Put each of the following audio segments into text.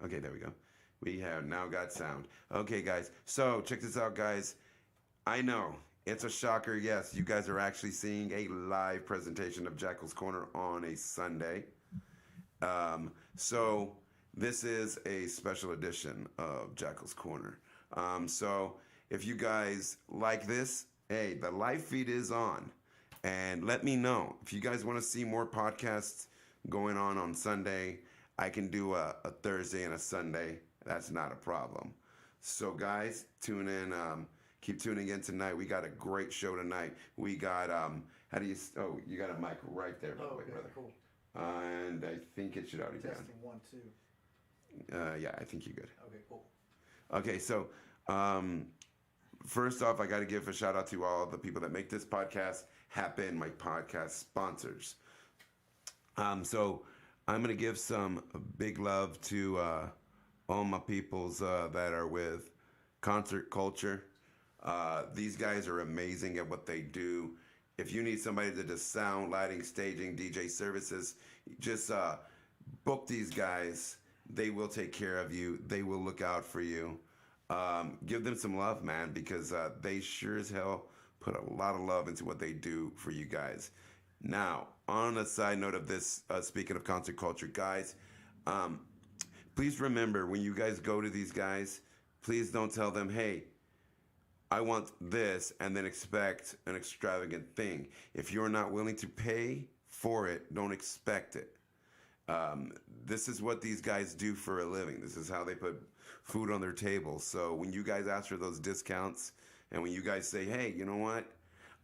Okay, there we go. We have now got sound. Okay, guys. So check this out, guys. I know it's a shocker. Yes, you guys are actually seeing a live presentation of Jackal's Corner on a Sunday. So this is a special edition of Jackal's Corner. So if you guys like this, hey, the live feed is on. And let me know if you guys want to see more podcasts going on Sunday. I can do a Thursday and a Sunday. That's not a problem. So guys, tune in. Keep tuning in tonight. We got a great show tonight. We got how do you? Oh, you got a mic right there, by the way, okay, brother. Cool. And I think it should already be on. Testing 1, 2. Yeah, I think you're good. Okay, cool. Okay, so first off, I got to give a shout out to all the people that make this podcast happen, my podcast sponsors. So I'm going to give some big love to all my peoples that are with Concert Culture. These guys are amazing at what they do. If you need somebody to do sound, lighting, staging, DJ services, just book these guys. They will take care of you. They will look out for you. Give them some love, man, because they sure as hell put a lot of love into what they do for you guys. Now, on a side note of this, speaking of Concert Culture, guys, please remember when you guys go to these guys, please don't tell them, hey, I want this, and then expect an extravagant thing. If you're not willing to pay for it, don't expect it. This is what these guys do for a living. This is how they put food on their table. So when you guys ask for those discounts, and when you guys say, hey, you know what?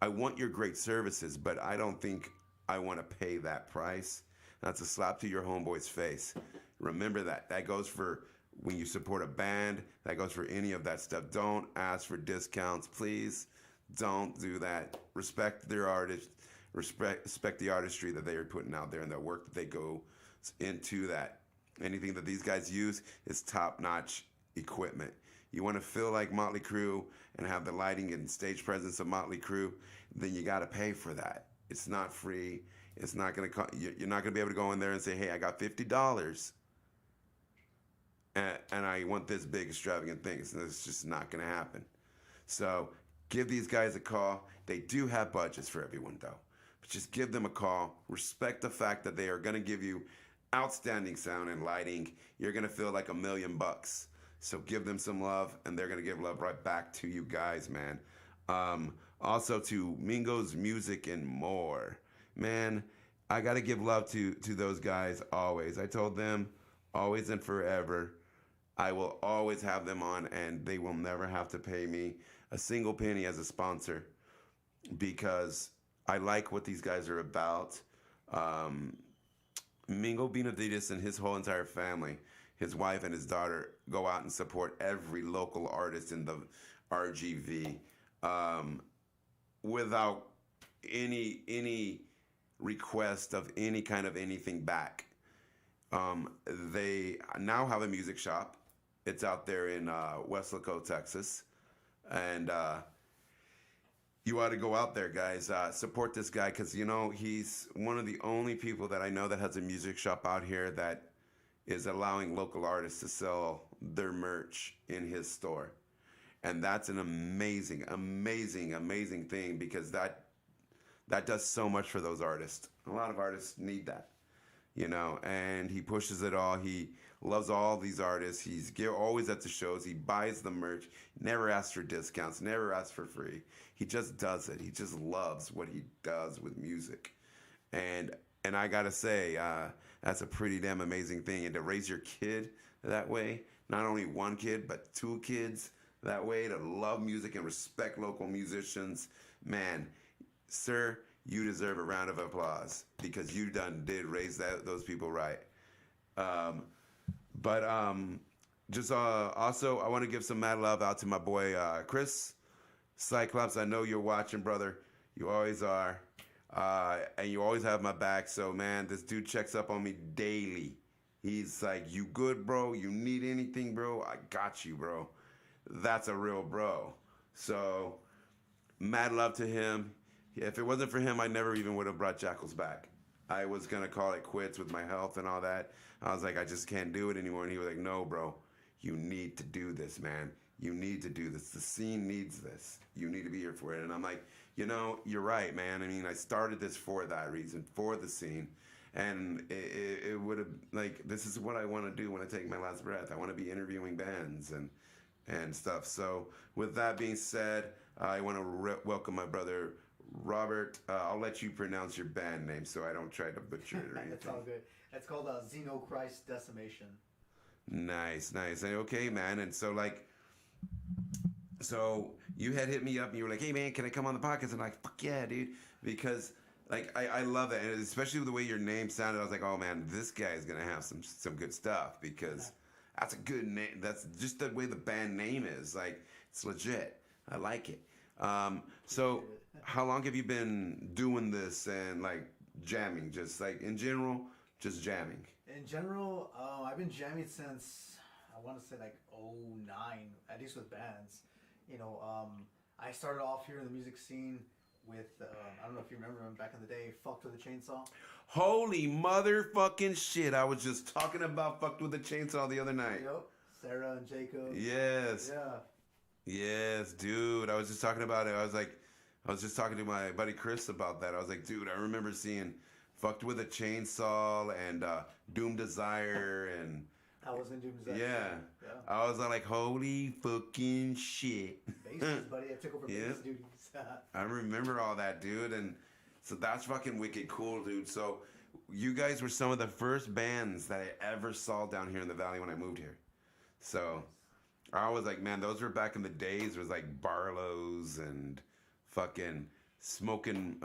I want your great services, but I don't think I want to pay that price. That's a slap to your homeboy's face. Remember that. That goes for when you support a band. That goes for any of that stuff. Don't ask for discounts, please. Don't do that. Respect their artist. Respect the artistry that they are putting out there and the work that they go into that. Anything that these guys use is top-notch equipment. You want to feel like Motley Crue and have the lighting and stage presence of Motley Crue, then you got to pay for that. It's not free. It's not going to. You're not going to be able to go in there and say, "Hey, I got $50, and I want this big extravagant thing." It's just not going to happen. So give these guys a call. They do have budgets for everyone, though. But just give them a call. Respect the fact that they are going to give you outstanding sound and lighting. You're going to feel like $1,000,000. So give them some love, and they're going to give love right back to you guys, man. Also to Mingo's Music and More. Man, I got to give love to those guys always. I told them always and forever, I will always have them on, and they will never have to pay me a single penny as a sponsor because I like what these guys are about. Mingo Benavides and his whole entire family, his wife and his daughter, go out and support every local artist in the RGV without any request of any kind of anything back. They now have a music shop. It's out there in Weslaco, Texas. And you ought to go out there, guys. Support this guy because, you know, he's one of the only people that I know that has a music shop out here that is allowing local artists to sell their merch in his store. And that's an amazing, amazing, amazing thing because that does so much for those artists. A lot of artists need that, you know, and he pushes it all. He loves all these artists. He's always at the shows. He buys the merch, never asks for discounts, never asks for free. He just does it. He just loves what he does with music. And I got to say, that's a pretty damn amazing thing. And to raise your kid that way, not only one kid, but 2 kids that way, to love music and respect local musicians, man, sir, you deserve a round of applause because you did raise those people right. Just also, I want to give some mad love out to my boy Chris Cyclops. I know you're watching, brother. You always are. And you always have my back. So, man, this dude checks up on me daily. He's like, you good, bro? You need anything, bro? I got you, bro. That's a real bro. So, mad love to him. If it wasn't for him, I never even would have brought Jackals back. I was gonna call it quits with my health and all that. I was like, I just can't do it anymore. And he was like, no, bro, you need to do this, man. You need to do this. The scene needs this. You need to be here for it. And I'm like, you're right, man. I mean, I started this for that reason, for the scene. And it would have, like, this is what I want to do when I take my last breath. I want to be interviewing bands and stuff. So, with that being said, I want to welcome my brother Robert. I'll let you pronounce your band name so I don't try to butcher it or anything. That's all good. It's called Xenochrist Decimation. Nice. Okay, man. And so you had hit me up and you were like, hey, man, can I come on the podcast? And I'm like, fuck yeah, dude. Because, like, I love it. And especially with the way your name sounded, I was like, oh, man, this guy's going to have some good stuff because that's a good name. That's just the way the band name is. Like, it's legit. I like it. So how long have you been doing this and, like, jamming? Just, like, in general, just jamming? In general, I've been jamming since, I want to say, like, '09, at least with bands. I started off here in the music scene with, I don't know if you remember him back in the day, Fucked with a Chainsaw. Holy motherfucking shit. I was just talking about Fucked with a Chainsaw the other night. Yep. Sarah and Jacob. Yes. Yeah. Yes, dude. I was just talking about it. I was just talking to my buddy Chris about that. I was like, dude, I remember seeing Fucked with a Chainsaw and Doom Desire and... I was in Doom Desire. Yeah. I was like, holy fucking shit. Bases, buddy. I took over bass duties. I remember all that, dude. And so that's fucking wicked cool, dude. So you guys were some of the first bands that I ever saw down here in the Valley when I moved here. So I was like, man, those were back in the days. It was like Barlow's and fucking Smoking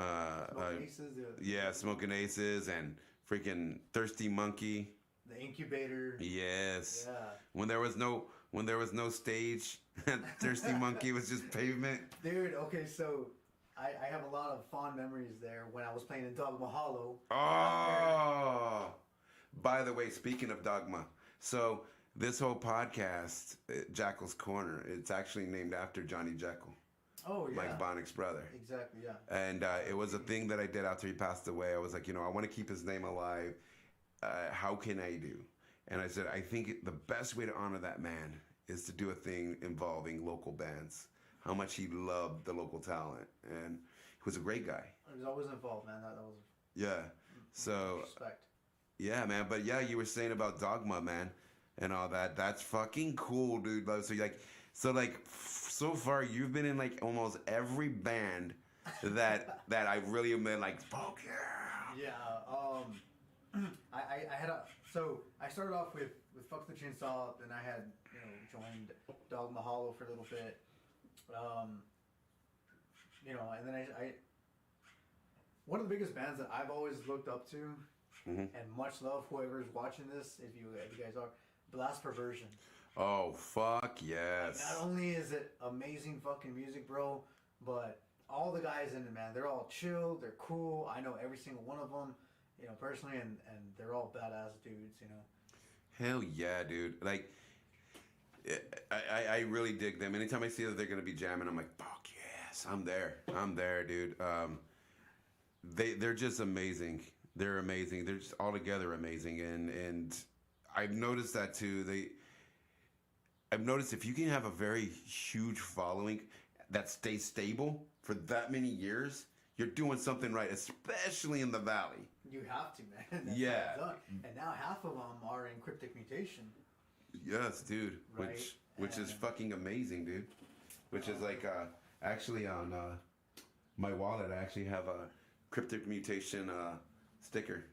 Aces. Yeah, Smoking Aces and freaking Thirsty Monkey. The Incubator. Yes. Yeah. When there was no stage, Thirsty Monkey was just pavement. Dude, okay, so I have a lot of fond memories there when I was playing in Dogma Hollow. Oh! By the way, speaking of Dogma, so this whole podcast, Jackal's Corner, it's actually named after Johnny Jekyll. Oh, yeah. Mike Bonnick's brother. Exactly, yeah. And it was a thing that I did after he passed away. I was like, I want to keep his name alive. How can I do? And I said, I think the best way to honor that man is to do a thing involving local bands. How much he loved the local talent. And he was a great guy. He was always involved, man. That was... Yeah. So... Respect. Yeah, man. But yeah, you were saying about Dogma, man, and all that. That's fucking cool, dude. So far, you've been in, like, almost every band that I really have been like, fuck yeah. Yeah, I had so I started off with Fuck the Chainsaw, then I had, joined Dogma Hollow for a little bit. And then I one of the biggest bands that I've always looked up to, and much love whoever's watching this, if you guys are, Blast Perversion. Oh, fuck yes. Not only is it amazing fucking music, bro, but all the guys in it, man, they're all chill, they're cool. I know every single one of them, personally, and they're all badass dudes, Hell yeah, dude. Like, I really dig them. Anytime I see that they're going to be jamming, I'm like, fuck yes, I'm there, dude. They're just amazing. They're amazing. They're just altogether amazing. And I've noticed that too. I've noticed if you can have a very huge following that stays stable for that many years, you're doing something right, especially in the Valley. You have to, man. That's Yeah. how it's done. And now half of them are in Cryptic Mutation. Yes, dude. Right. Which is fucking amazing, dude. Which is like actually on my wallet, I actually have a Cryptic Mutation sticker.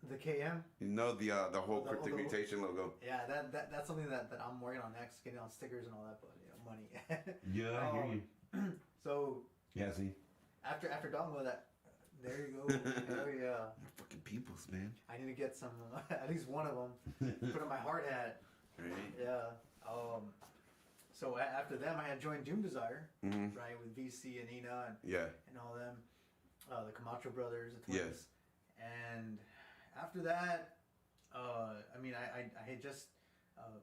The KM? The whole Cryptic Mutation logo. Yeah, that's something that I'm working on next, getting on stickers and all that, but money. Yeah, I hear you. So Yeah, see. after Dogma, there you go. Hell yeah. They're fucking peoples, man. I need to get some, at least one of them, put on my hard hat. Right. Yeah. So after them, I had joined Doom Desire, Mm-hmm. right, with VC and Ina and all them, the Camacho brothers, the twins. Yes. And after that, I had just,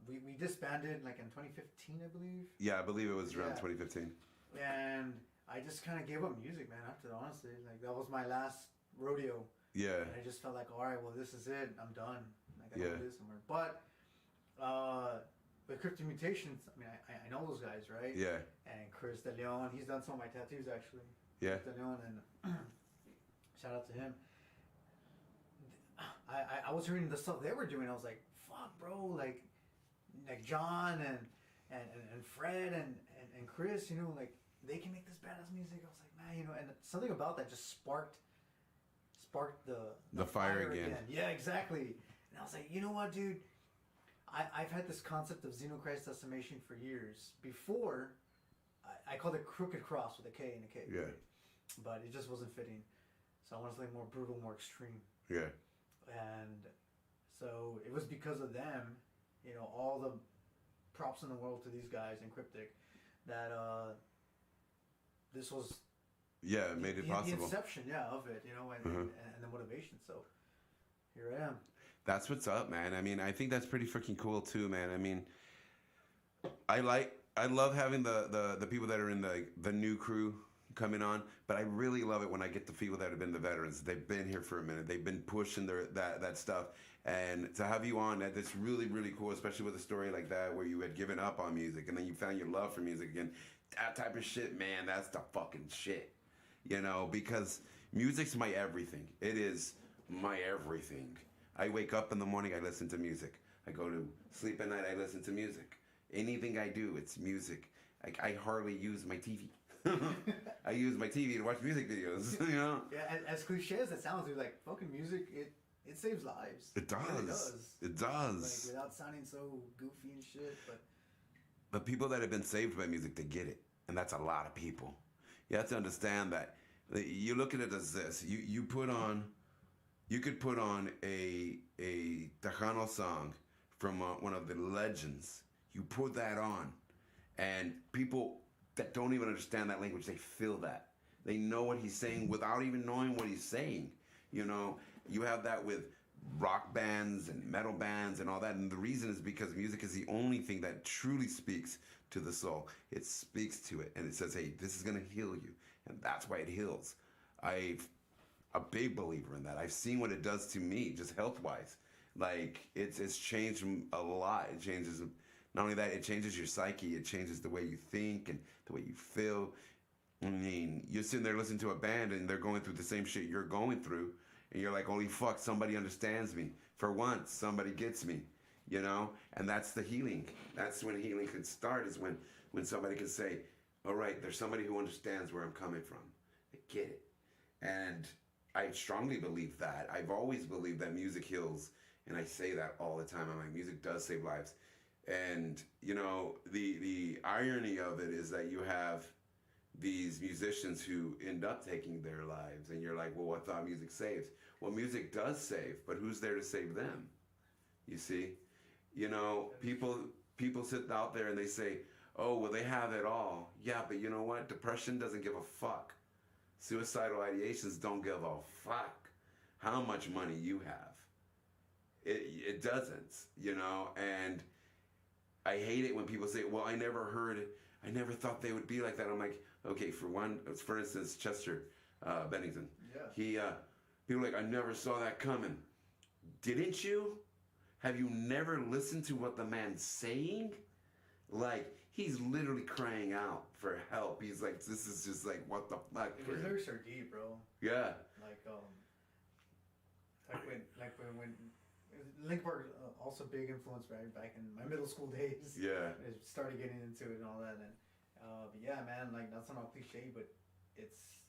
we disbanded like in 2015, I believe. Yeah, I believe it was around Yeah. 2015. And I just kind of gave up music, man, after that, honestly. Like, that was my last rodeo. Yeah. And I just felt like, all right, well, this is it. I'm done. I gotta Yeah. do this somewhere. But with Cryptic Mutations, I mean, I know those guys, right? Yeah. And Chris De Leon, he's done some of my tattoos actually. Yeah. Chris De Leon, and shout out to him. I was hearing the stuff they were doing. I was like, fuck, bro, like John and Fred and Chris, you know, like they can make this badass music. I was like, man, you know, and something about that just sparked the fire again. Yeah, exactly. And I was like, you know what, dude? I've had this concept of Xenochrist Decimation for years. Before, I called it Crooked Cross with a K and a K. Yeah. But it just wasn't fitting. So I wanted something more brutal, more extreme. Yeah. And so it was because of them, you know, all the props in the world to these guys in Cryptic, that this was Yeah, it made it possible. the inception, of it, you know, and the motivation. So here I am. That's what's up, man. I mean, I think that's pretty freaking cool too, man. I mean, I love having the people that are in the new crew coming on, but I really love it when I get the people that have been the veterans. They've been here for a minute. They've been pushing that stuff, and to have you on, that's really, really cool, especially with a story like that where you had given up on music and then you found your love for music again. That type of shit, man, that's the fucking shit. You know, because music's my everything. It is my everything. I wake up in the morning, I listen to music. I go to sleep at night, I listen to music. Anything I do, it's music. I hardly use my TV. I use my TV to watch music videos, you know? Yeah, as cliche as it sounds, dude, like, fucking music, it saves lives. It does. It really does. It does. Like, without sounding so goofy and shit, but... But people that have been saved by music, they get it. And that's a lot of people. You have to understand that. You look at it as this. You could put on a Tejano song from one of the legends. You put that on, and people that don't even understand that language, they feel that. They know what he's saying without even knowing what he's saying. You know, you have that with rock bands and metal bands and all that. And the reason is because music is the only thing that truly speaks to the soul. It speaks to it, and it says, hey, this is going to heal you. And that's why it heals. I'm a big believer in that. I've seen what it does to me, just health-wise. Like, it's changed a lot. It changes, not only that, it changes your psyche. It changes the way you think and the way you feel. I mean, you're sitting there listening to a band, and they're going through the same shit you're going through. And you're like, holy fuck, somebody understands me. For once, somebody gets me, you know? And that's the healing. That's when healing can start, is when somebody can say, all right, there's somebody who understands where I'm coming from. I get it. And I strongly believe that. I've always believed that music heals. And I say that all the time. I'm like, music does save lives. And, you know, the irony of it is that you have these musicians who end up taking their lives. And you're like, well, I thought music saves. Well, music does save, but who's there to save them? You see? You know, people sit out there and they say, oh, well, they have it all. Yeah, but you know what? Depression doesn't give a fuck. Suicidal ideations don't give a fuck how much money you have. It doesn't, you know? And I hate it when people say, well, I never heard it. I never thought they would be like that. I'm like, okay, for instance, Chester Bennington. Yeah. People are like, I never saw that coming. Didn't you? Have you never listened to what the man's saying? Like, he's literally crying out for help. He's like, this is just like, what the fuck? His lyrics are deep, bro. Yeah. Like when Linkin Park also big influence right back in my middle school days. Yeah. I started getting into it and all that, and but yeah, man, like that's not all cliche, but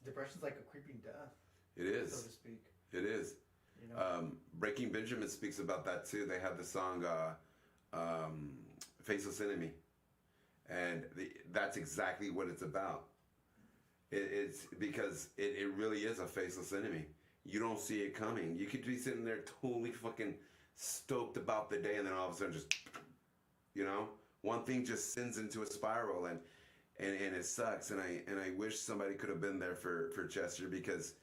depression's like a creeping death. It is, so to speak. It is. You know? Breaking Benjamin speaks about that too. They have the song "Faceless Enemy," and that's exactly what it's about. It's because it really is a faceless enemy. You don't see it coming. You could be sitting there totally fucking stoked about the day, and then all of a sudden just, you know, one thing just sends into a spiral, and it sucks. And I wish somebody could have been there for Chester, because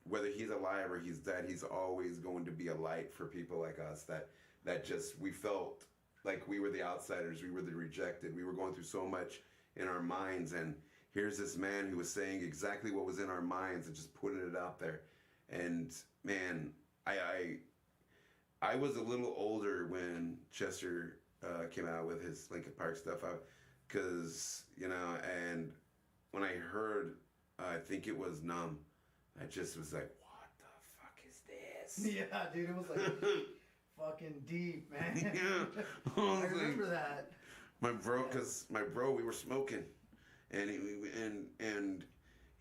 whether he's alive or he's dead, he's always going to be a light for people like us that just, we felt like we were the outsiders, we were the rejected, we were going through so much in our minds, and here's this man who was saying exactly what was in our minds and just putting it out there. And man, I was a little older when Chester came out with his Linkin Park stuff, because and when I heard, I think it was Numb, I just was like, what the fuck is this? Yeah, dude, it was like fucking deep, man. Yeah, I remember that. my bro, we were smoking, and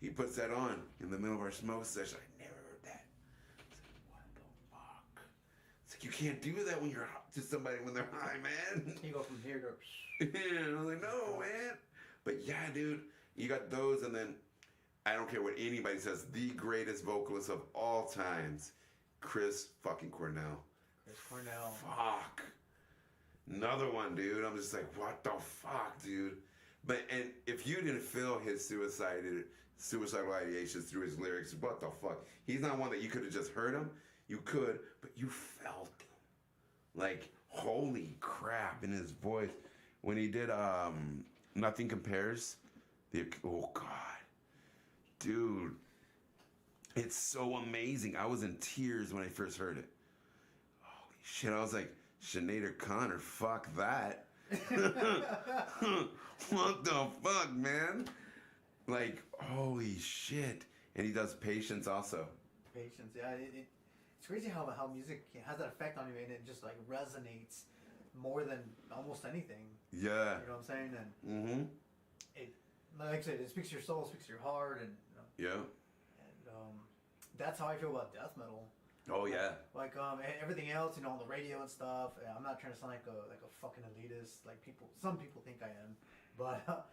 he puts that on in the middle of our smoke session. I never heard that. I was like, what the fuck? It's like, you can't do that when you're to somebody when they're high, man. You go from here to. Yeah, I was like, no, man. But yeah, dude, you got those, and then I don't care what anybody says, the greatest vocalist of all times, Chris fucking Cornell. Chris Cornell. Fuck. Another one, dude. I'm just like, what the fuck, dude? But and if you didn't feel his suicidal ideations through his lyrics, what the fuck? He's not one that you could have just heard him. You could, but you felt him. Like, holy crap, in his voice. When he did Nothing Compares, oh god. Dude, it's so amazing. I was in tears when I first heard it. Holy shit, I was like, Sinead O'Connor, fuck that. What the fuck, man? Like, holy shit. And he does Patience also. Patience, yeah. It's crazy how music has that effect on you, and it just like resonates more than almost anything. Yeah. You know what I'm saying? And it, like I said, it speaks to your soul, speaks to your heart, and yeah. And that's how I feel about death metal. Oh yeah. Like everything else, on the radio and stuff. I'm not trying to sound like a fucking elitist, like some people think I am, but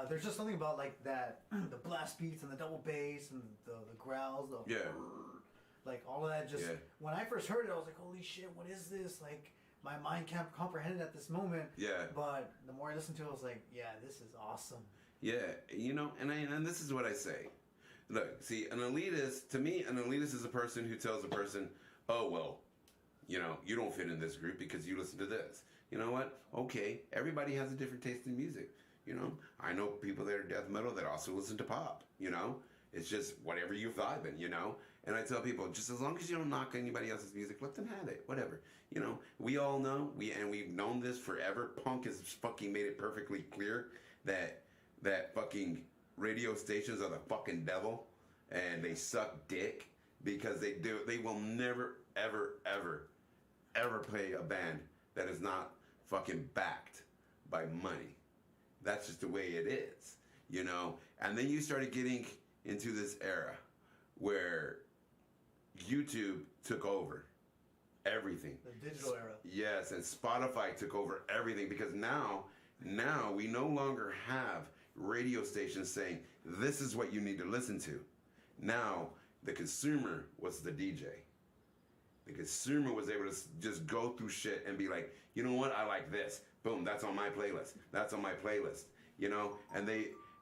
there's just something about like that, the blast beats and the double bass and the growls, the yeah, like all of that. Just when I first heard it, I was like, holy shit, what is this? Like my mind can't comprehend it at this moment. Yeah. But the more I listened to it, I was like, yeah, this is awesome. Yeah, and this is what I say. Look, see, an elitist, to me, an elitist is a person who tells a person, oh, well, you don't fit in this group because you listen to this. You know what? Okay, everybody has a different taste in music. I know people that are death metal that also listen to pop, It's just whatever you vibe in, And I tell people, just as long as you don't knock anybody else's music, let them have it, whatever. We all know, we've known this forever. Punk has fucking made it perfectly clear that fucking radio stations are the fucking devil, and they suck dick because they will never, ever, ever, ever play a band that is not fucking backed by money. That's just the way it is, And then you started getting into this era where YouTube took over everything. The digital era. Yes, and Spotify took over everything, because now we no longer have radio stations saying, this is what you need to listen to. Now, the consumer was the DJ. The consumer was able to just go through shit and be like, you know what, I like this. Boom, that's on my playlist. That's on my playlist.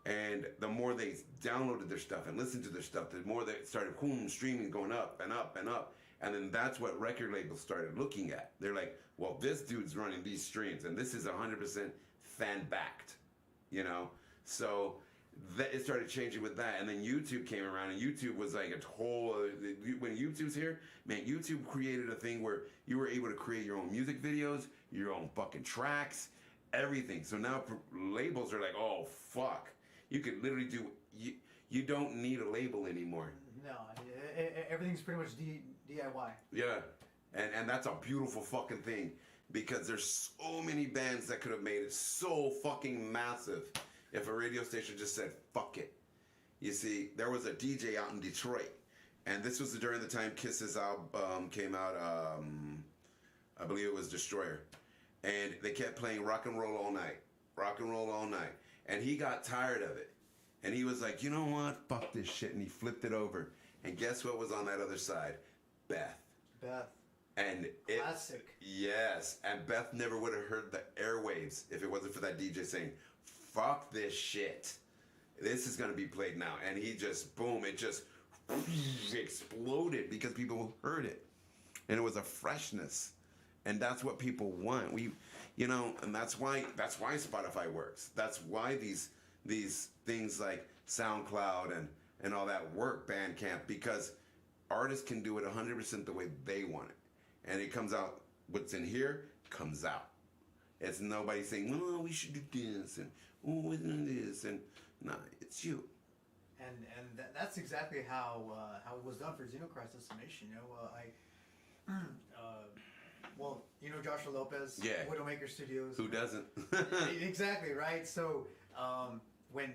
And the more they downloaded their stuff and listened to their stuff, the more they started streaming, going up and up and up. And then that's what record labels started looking at. They're like, well, this dude's running these streams, and this is 100% fan-backed, So it started changing with that. And then YouTube came around, and YouTube was like a whole... when YouTube's here, man, YouTube created a thing where you were able to create your own music videos, your own fucking tracks, everything. So now labels are like, oh, fuck. You could literally do... You don't need a label anymore. No, everything's pretty much DIY. Yeah, and that's a beautiful fucking thing, because there's so many bands that could have made it so fucking massive if a radio station just said, fuck it. You see, there was a DJ out in Detroit, and this was during the time Kiss's album came out, I believe it was Destroyer, and they kept playing Rock and Roll All Night, and he got tired of it. And he was like, you know what? Fuck this shit. And he flipped it over. And guess what was on that other side? Beth. And classic. Yes. And Beth never would have heard the airwaves if it wasn't for that DJ saying, fuck this shit. This is going to be played now. And he just, boom, it just exploded because people heard it. And it was a freshness. And that's what people want. And that's why Spotify works. That's why these things like SoundCloud and all that work, Bandcamp, because artists can do it 100% the way they want it, and it comes out. What's in here comes out. It's nobody saying, "Oh, we should do this," and "Oh, isn't this?" And nah, it's you. And that's exactly how it was done for Xenochrist Decimation. Well, Joshua Lopez, Yeah. Widowmaker Studios. Who doesn't? Exactly, right? So when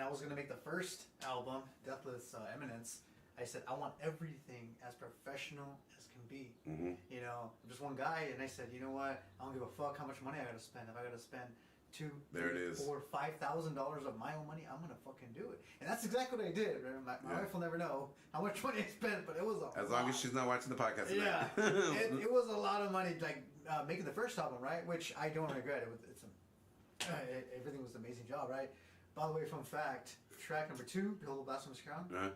I was gonna make the first album, Deathless Eminence, I said I want everything as professional as can be. Mm-hmm. I'm just one guy, and I said, you know what? I don't give a fuck how much money I gotta spend. If I gotta spend There it is. $2,000, $4,000, $5,000 of my own money, I'm gonna fucking do it. And that's exactly what I did. Right? My wife will never know how much money I spent, but it was As long as she's not watching the podcast. Yeah, it was a lot of money, like making the first album, right? Which I don't regret. Everything was an amazing job, right? By the way, fun fact: track number 2, "Behold the Blasphemous Crown."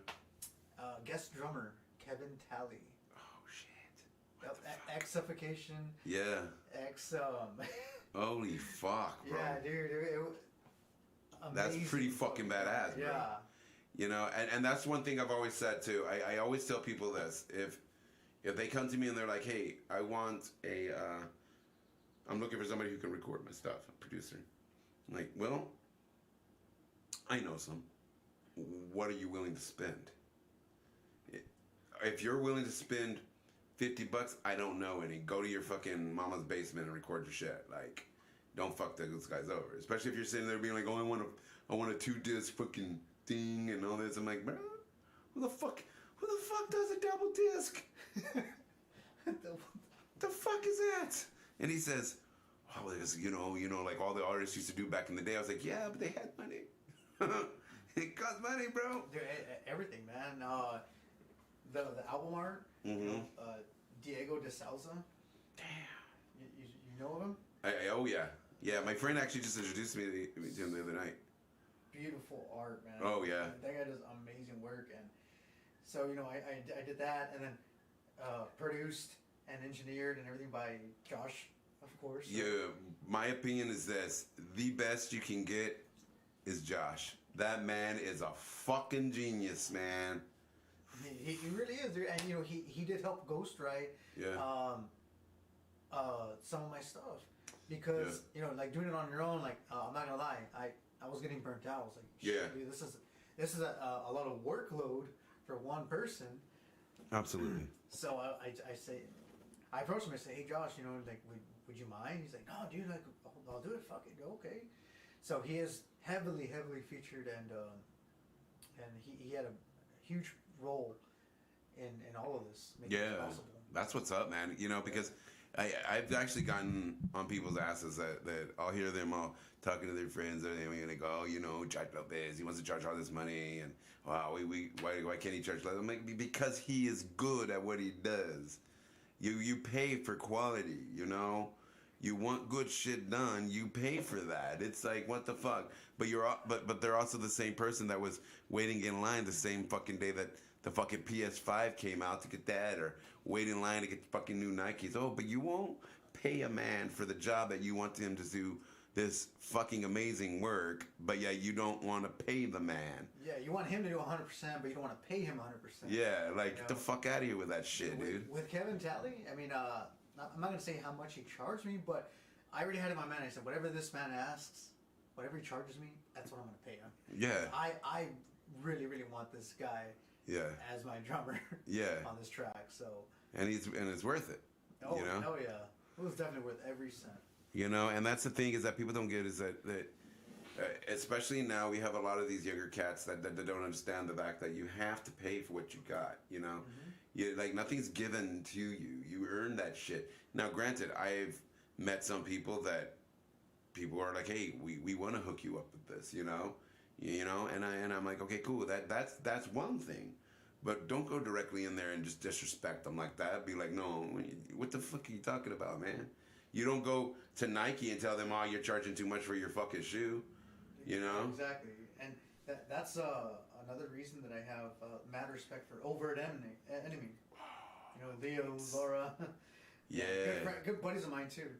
Guest drummer Kevin Talley. Oh shit. X-Suffocation. Yeah. X. Holy fuck, bro. Yeah, dude. That's pretty fucking badass, bro. Yeah. And that's one thing I've always said too. I always tell people this: if they come to me and they're like, "Hey, I want I'm looking for somebody who can record my stuff, a producer." I'm like, well, I know some. What are you willing to spend? If you're willing to spend $50, I don't know any. Go to your fucking mama's basement and record your shit. Like, don't fuck those guys over. Especially if you're sitting there being like, "Oh, I want a 2-disc fucking thing and all this." I'm like, bro, who the fuck does a double disc? The fuck is that? And he says, "Oh, there's like all the artists used to do back in the day." I was like, "Yeah, but they had money. It cost money, bro." Dude, everything, man. The album art, Diego de Souza. Damn. You know of him? Oh yeah. My friend actually just introduced me to him the other night. Beautiful art, man. Oh yeah. That guy does amazing work, and so I did that, and then produced and engineered and everything by Josh, of course. Yeah, my opinion is this: the best you can get is Josh. That man is a fucking genius, man. He really is, dude. And he did help ghostwrite some of my stuff, because like doing it on your own, like I'm not gonna lie, I was getting burnt out. I was like, shit, dude, this is a lot of workload for one person. Absolutely. So I approached him. I say, "Hey Josh, like would you mind?" He's like, "No, dude, like I'll do it. Fuck it, okay." So he is heavily featured, and he had a huge role in all of this. Making it possible. That's what's up, man. Because I've actually gotten on people's asses that I'll hear them all talking to their friends, and they go, "Oh, Jack Lopez, he wants to charge all this money, and wow, why can't he charge less?" I'm like, because he is good at what he does. You pay for quality, You want good shit done, you pay for that. It's like, what the fuck? But they're also the same person that was waiting in line the same fucking day that the fucking PS5 came out to get that, or wait in line to get fucking new Nikes. Oh, but you won't pay a man for the job that you want him to do this fucking amazing work, but yeah, you don't want to pay the man. Yeah, you want him to do 100%, but you don't want to pay him 100%. Yeah, like, get the fuck out of here with that shit, dude. With Kevin Talley, I mean, I'm not going to say how much he charged me, but I already had in my mind, I said, whatever this man asks, whatever he charges me, that's what I'm going to pay him. Yeah. I really, really want this guy as my drummer on this track, so. And it's worth it. Oh, hell yeah. It was definitely worth every cent. And that's the thing is that people don't get is that especially now we have a lot of these younger cats that don't understand the fact that you have to pay for what you got, You, like, nothing's given to you. You earn that shit. Now, granted, I've met some people that people are like, "Hey, we want to hook you up with this," and I'm like, "Okay, cool. That's one thing, but don't go directly in there and just disrespect them like that. Be like, no, what the fuck are you talking about, man? You don't go to Nike and tell them, "Oh, you're charging too much for your fucking shoe," Exactly, and that's another reason that I have mad respect for Overt Enemy. Leo, Laura. Yeah. Good buddies of mine too.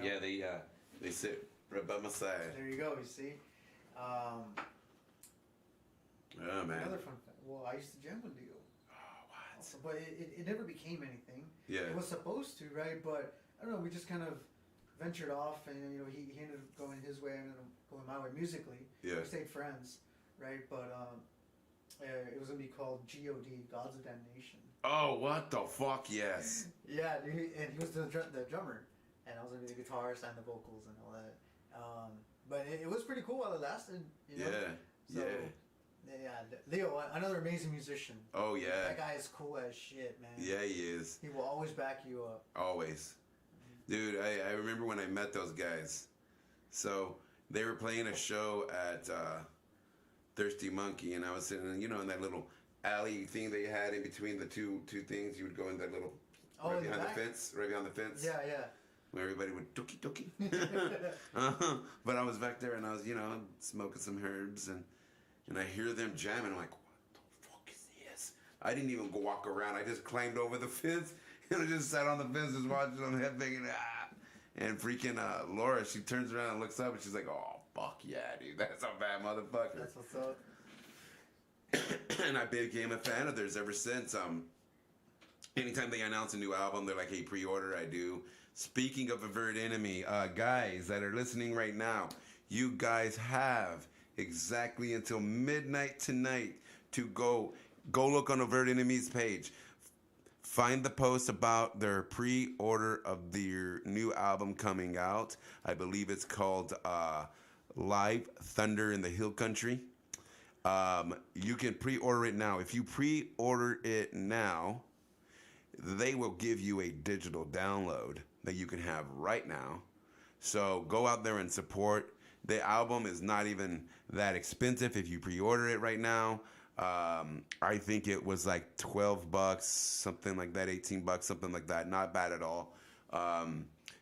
Yeah, they sit right by my side. There you go. You see. Oh man. Another fun fact. Well, I used to jam with Leo. Oh, what? But it never became anything. Yeah. It was supposed to, right? But I don't know. We just kind of ventured off, and he ended up going his way, I ended up going my way musically. Yeah. We stayed friends, right? But it was gonna be called God, Gods of Damnation. Oh, what the fuck? Yes. Yeah, and he was the drummer, and I was gonna be the guitarist and the vocals and all that. But it was pretty cool while it lasted. You know? Yeah. So, yeah, Leo, another amazing musician. Oh yeah. That guy is cool as shit, man. Yeah, he is. He will always back you up. Always. Dude, I remember when I met those guys. So they were playing a show at Thirsty Monkey, and I was sitting, in that little alley thing they had in between the two things. You would go in that little right behind the fence. Yeah, yeah. Where everybody would dookie. But I was back there, and I was, smoking some herbs, and I hear them jamming. I'm like, what the fuck is this? I didn't even go walk around. I just climbed over the fence, and I just sat on the fence just watching them headbanging. And freaking Laura, she turns around and looks up, and she's like, oh, fuck yeah, dude. That's a bad motherfucker. That's what's up. And I became a fan of theirs ever since. Anytime they announce a new album, they're like, hey, pre-order, I do. Speaking of Avert Enemy, guys that are listening right now, you guys have exactly until midnight tonight to go look on Avert Enemy's page. Find the post about their pre-order of their new album coming out. I believe it's called Live Thunder in the Hill Country. You can pre-order it now. If you pre-order it now, they will give you a digital download that you can have right now. So go out there and support. The album is not even that expensive if you pre-order it right now. I think it was like $12, something like that, $18, something like that. Not bad at all.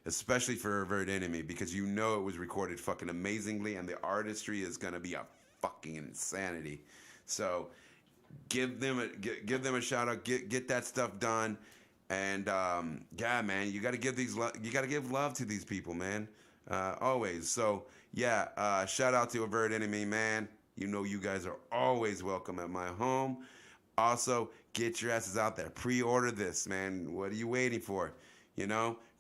Especially for Avert Enemy, because it was recorded fucking amazingly, and the artistry is gonna be a fucking insanity. So give them a shout out. Get that stuff done. And yeah, man, you gotta give love to these people, man. Always. So yeah, shout out to Avert Enemy, man. You guys are always welcome at my home. Also, get your asses out there. Pre-order this, man. What are you waiting for?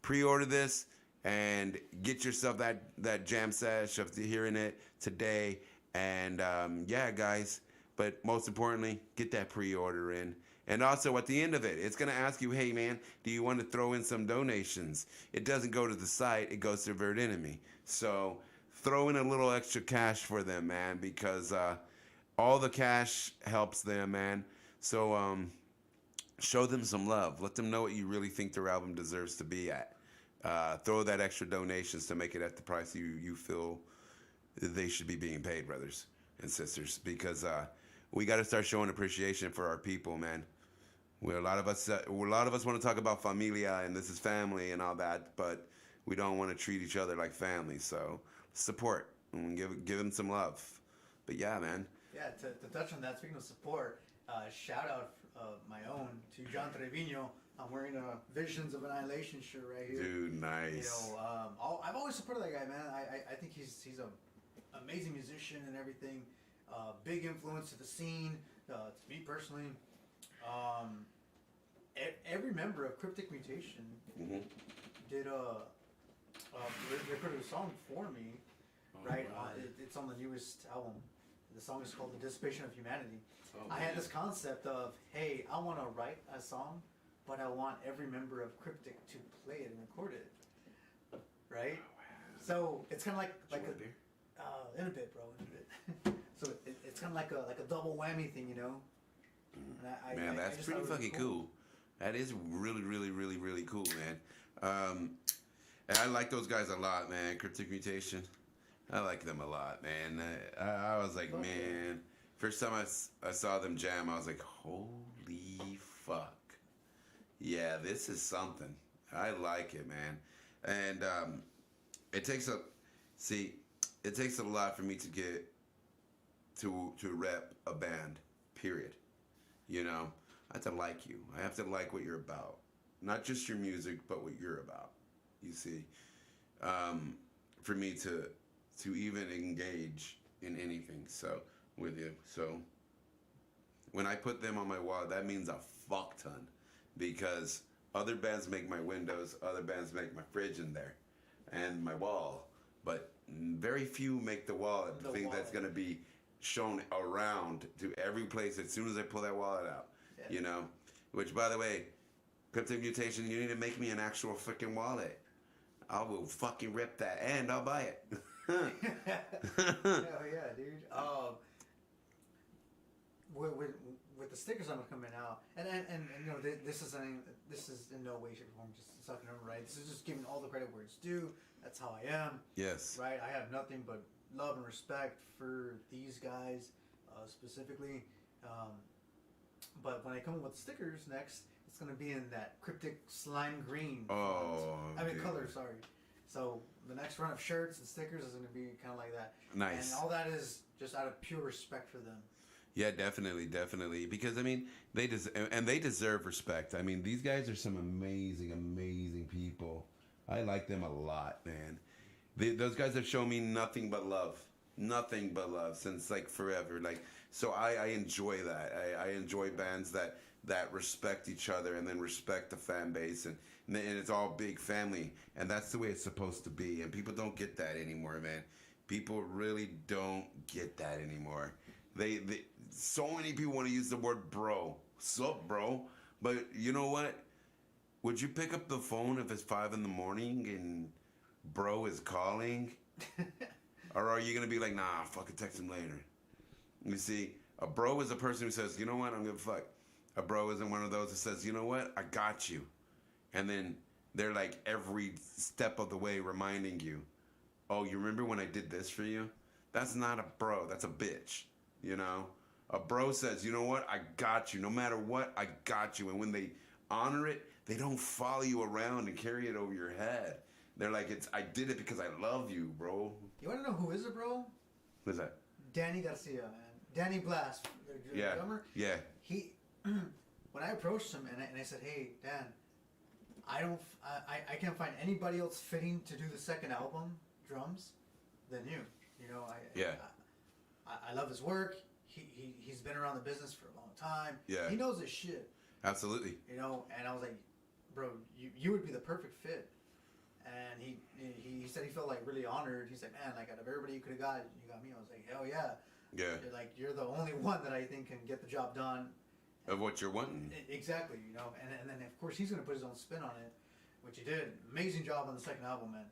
Pre-order this and get yourself that jam sesh of hearing it today. And yeah, guys. But most importantly, get that pre-order in. And also, at the end of it, it's going to ask you, hey, man, do you want to throw in some donations? It doesn't go to the site. It goes to Avert Enemy. So throw in a little extra cash for them, man, because all the cash helps them, man. So show them some love. Let them know what you really think their album deserves to be at. Throw that extra donations to make it at the price you feel they should be being paid, brothers and sisters, because we got to start showing appreciation for our people, man. A lot of us want to talk about familia and this is family and all that, but we don't want to treat each other like family. So support and give them some love. But yeah, man. Yeah, to touch on that, speaking of support, shout out my own to John Trevino. I'm wearing a Visions of Annihilation shirt right here. Dude, nice. I've always supported that guy, man. I think he's an amazing musician and everything. Big influence to the scene, to me personally. Every member of Cryptic Mutation did recorded a song for me, right? Wow. It's on the newest album. The song is called The Dissipation of Humanity. Oh, I had this concept of, hey, I want to write a song, but I want every member of Cryptic to play it and record it, right? Oh, wow. So it's kind of like a beer? In a bit, bro, in a bit. So it's kind of like a double whammy thing, And Man, that's pretty fucking cool. That is really, really, really, really cool, man. And I like those guys a lot, man. Cryptic Mutation, I like them a lot, man. I was like, man, first time I saw them jam, I was like, holy fuck. Yeah, this is something. I like it, man. And it takes a lot for me to get to rep a band, period. I have to like you. I have to like what you're about. Not just your music, but what you're about. You see, for me to even engage in anything, so with you. So when I put them on my wall, that means a fuck ton, because other bands make my windows, other bands make my fridge in there, and my wall, but very few make the wall. The thing that's gonna be shown around to every place as soon as I pull that wallet out. Yeah. You know, which by the way, Cryptic Mutation, you need to make me an actual freaking wallet. I will fucking rip that and I'll buy it. Hell yeah, dude. With the stickers I'm coming out, and you know, this is in no way, shape, or form just sucking them, right? This is just giving all the credit where it's due. That's how I am. Yes. Right. I have nothing but love and respect for these guys, specifically. But when I come up with stickers next, it's gonna be in that cryptic slime green. Color. Sorry. So the next run of shirts and stickers is gonna be kind of like that. Nice. And all that is just out of pure respect for them. Yeah, definitely. Because I mean, they deserve respect. I mean, these guys are some amazing people. I like them a lot, man. Those guys have shown me nothing but love since like forever. Like, so I enjoy that. I enjoy bands that respect each other and then respect the fan base, and it's all big family, and that's the way it's supposed to be. And people don't get that anymore, man. People really don't get that anymore. They so many people want to use the word bro. Sup, bro? But you know what? Would you pick up the phone if it's 5 a.m. and bro is calling? Or are you gonna be like, nah, fucking text him later? You see, a bro is a person who says, you know what, I'm gonna fuck. A bro isn't one of those that says, you know what, I got you. And then they're like every step of the way reminding you, oh, you remember when I did this for you? That's not a bro, that's a bitch, you know? A bro says, you know what, I got you. No matter what, I got you. And when they honor it, they don't follow you around and carry it over your head. They're like, I did it because I love you, bro. You want to know who is a bro? Who's that? Danny Garcia, man. Danny Blast, the drummer. Yeah. He, when I approached him and I said, hey, Dan, I can't find anybody else fitting to do the second album drums than you. You know, I love his work. He's been around the business for a long time. Yeah. He knows his shit. Absolutely. You know, and I was like, bro, you would be the perfect fit. And he said he felt like really honored. He said, man, like out of everybody you could have got, you got me. I was like, hell yeah. Yeah. You're the only one that I think can get the job done. Of what you're wanting. Exactly, you know. And then of course he's gonna put his own spin on it, which he did. Amazing job on the second album, man.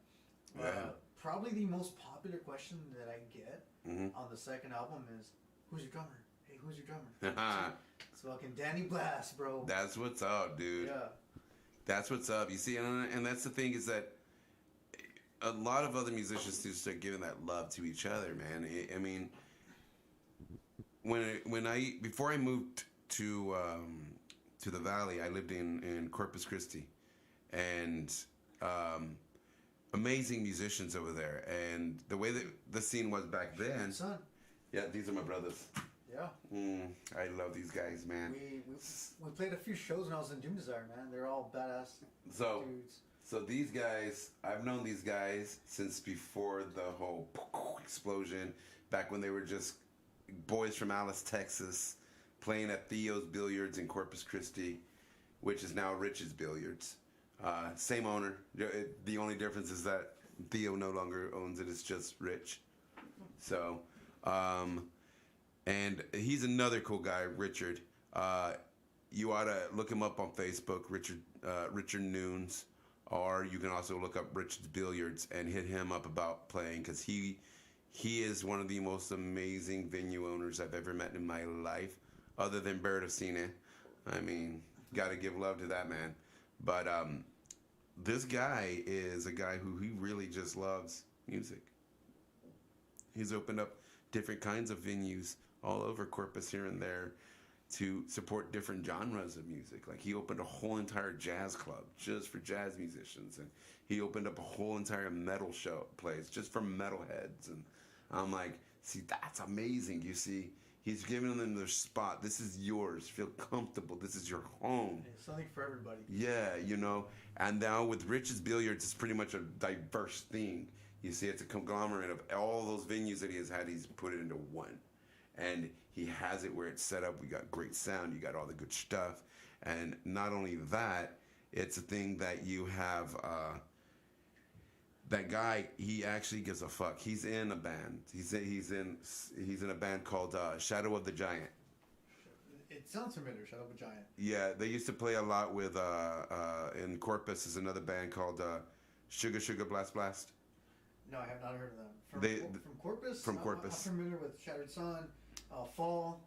Yeah. Probably the most popular question that I get Mm-hmm. on the second album is, who's your drummer? Hey, who's your drummer? It's fucking Danny Blast, bro. That's what's up, dude. Yeah. That's what's up. You see, and that's the thing is that a lot of other musicians do start giving that love to each other, man. I mean, before I moved to the Valley, I lived in Corpus Christi, and amazing musicians over there. And the way that the scene was back then. Son. Yeah, these are my brothers. Yeah. I love these guys, man. We played a few shows when I was in Doom Desire, man. They're all badass dudes. So these guys, I've known these guys since before the whole explosion, back when they were just boys from Alice, Texas, playing at Theo's Billiards in Corpus Christi, which is now Rich's Billiards. Same owner. The only difference is that Theo no longer owns it. It's just Rich. So, and he's another cool guy, Richard. You ought to look him up on Facebook, Richard Noons. Or you can also look up Richard's Billiards and hit him up about playing, because he is one of the most amazing venue owners I've ever met in my life, other than Bertocina. I mean, got to give love to that man. But this guy is a guy who he really just loves music. He's opened up different kinds of venues all over Corpus here and there to support different genres of music. Like, he opened a whole entire jazz club just for jazz musicians, and he opened up a whole entire metal show place just for metalheads. And I'm like, see, that's amazing. You see, he's giving them their spot. This is yours. Feel comfortable. This is your home. It's something for everybody. Yeah, you know. And now with Rich's Billiards, it's pretty much a diverse thing. You see, it's a conglomerate of all those venues that he has had. He's put it into one. and he has it where it's set up. We got great sound. You got all the good stuff, and not only that, it's a thing that you have. That guy, he actually gives a fuck. He's in a band. He's in a band called Shadow of the Giant. It sounds familiar, Shadow of a Giant. Yeah, they used to play a lot with in Corpus is another band called Sugar Sugar Blast Blast. No, I have not heard of them. From Corpus? From Corpus. I'm familiar with Shattered Sun, Fall.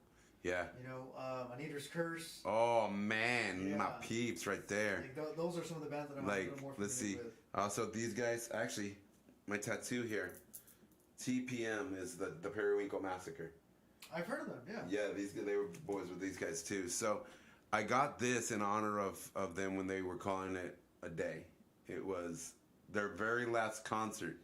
Yeah. You know, An Eater's Curse. Oh man, Yeah. my peeps right there. Like, those are some of the bands that I'm Like, a little more familiar let's see. with. Also, these guys, actually, my tattoo here, TPM is the Periwinkle Massacre. I've heard of them, yeah. Yeah, they were boys with these guys too. So, I got this in honor of them when they were calling it a day. It was their very last concert.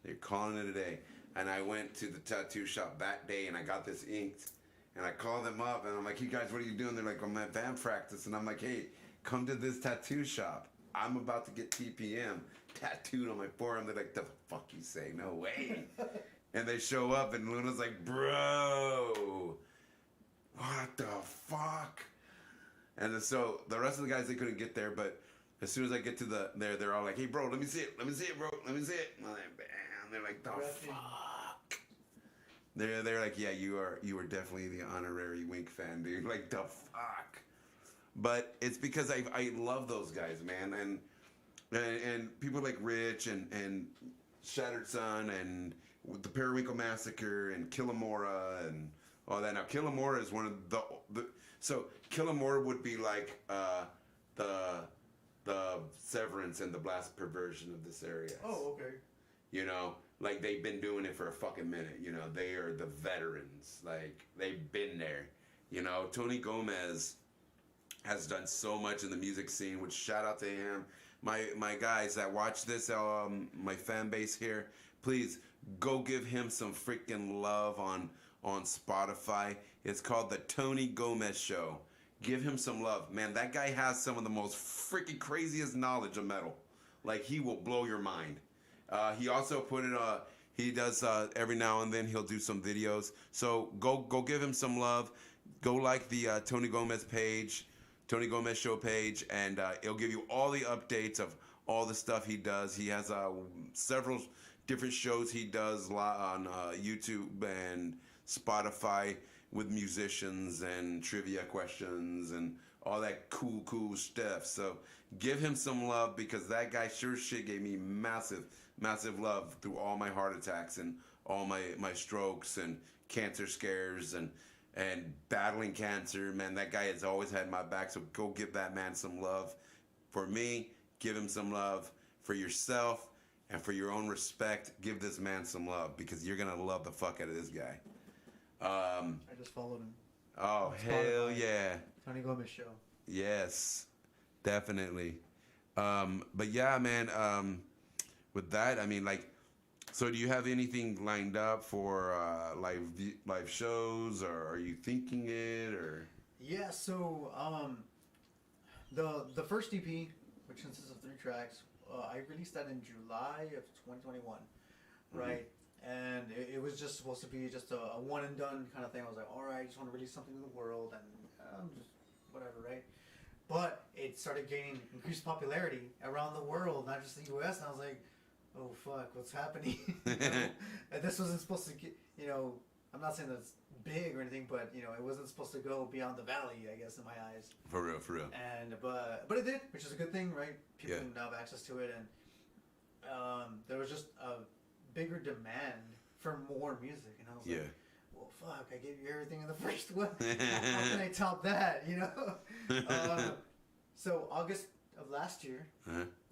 They're calling it a day. And I went to the tattoo shop that day and I got this inked. And I called them up and I'm like, hey guys, what are you doing? They're like, I'm at band practice. And I'm like, hey, come to this tattoo shop. I'm about to get TPM tattooed on my forearm. They're like, the fuck you say? No way. And they show up and Luna's like, bro, what the fuck? And so the rest of the guys, they couldn't get there. But as soon as I get to there, they're all like, hey bro, let me see it. Let me see it, bro. Let me see it. And I'm like, bam. They're like, the fuck. They're like, yeah, you are definitely the honorary Wink fan, dude. Like, the fuck. But it's because I love those guys, man, and people like Rich and Shattered Sun and the Periwinkle Massacre and Killamora and all that. Now Killamora is one of the so Killamora would be like the Severance and the Blast Perversion of this area. Oh, okay. You know, like they've been doing it for a fucking minute. You know, they are the veterans. Like they've been there. You know, Tony Gomez has done so much in the music scene, which shout out to him. My guys that watch this, my fan base here, please go give him some freaking love on Spotify. It's called The Tony Gomez Show. Give him some love. Man, that guy has some of the most freaking craziest knowledge of metal. Like, he will blow your mind. He also put it, he does, every now and then he'll do some videos. So go give him some love. Go like the Tony Gomez page. Tony Gomez Show page, and it'll give you all the updates of all the stuff he does. He has several different shows he does on YouTube and Spotify with musicians and trivia questions and all that cool stuff. So give him some love because that guy sure shit gave me massive love through all my heart attacks and all my strokes and cancer scares and battling cancer. Man, that guy has always had my back, so go give that man some love. For me, give him some love. For yourself and for your own respect, give this man some love because you're gonna love the fuck out of this guy. I just followed him. Oh, hell yeah. Tony Gomez Show. Yes, definitely. But yeah, man, with that, I mean, like, so do you have anything lined up for live shows, or are you thinking it, or? Yeah, so the first EP, which consists of 3 tracks, I released that in July of 2021, right? And it was just supposed to be just a one and done kind of thing. I was like, all right, I just want to release something to the world, and just whatever, right? But it started gaining increased popularity around the world, not just the U.S. And I was like, oh fuck, what's happening? And this wasn't supposed to get, I'm not saying that it's big or anything, but it wasn't supposed to go beyond the valley, I guess, in my eyes. For real. And but it did, which is a good thing, right? People now have access to it, and there was just a bigger demand for more music, and I was like, well, fuck, I gave you everything in the first one. How can I top that? So August of last year,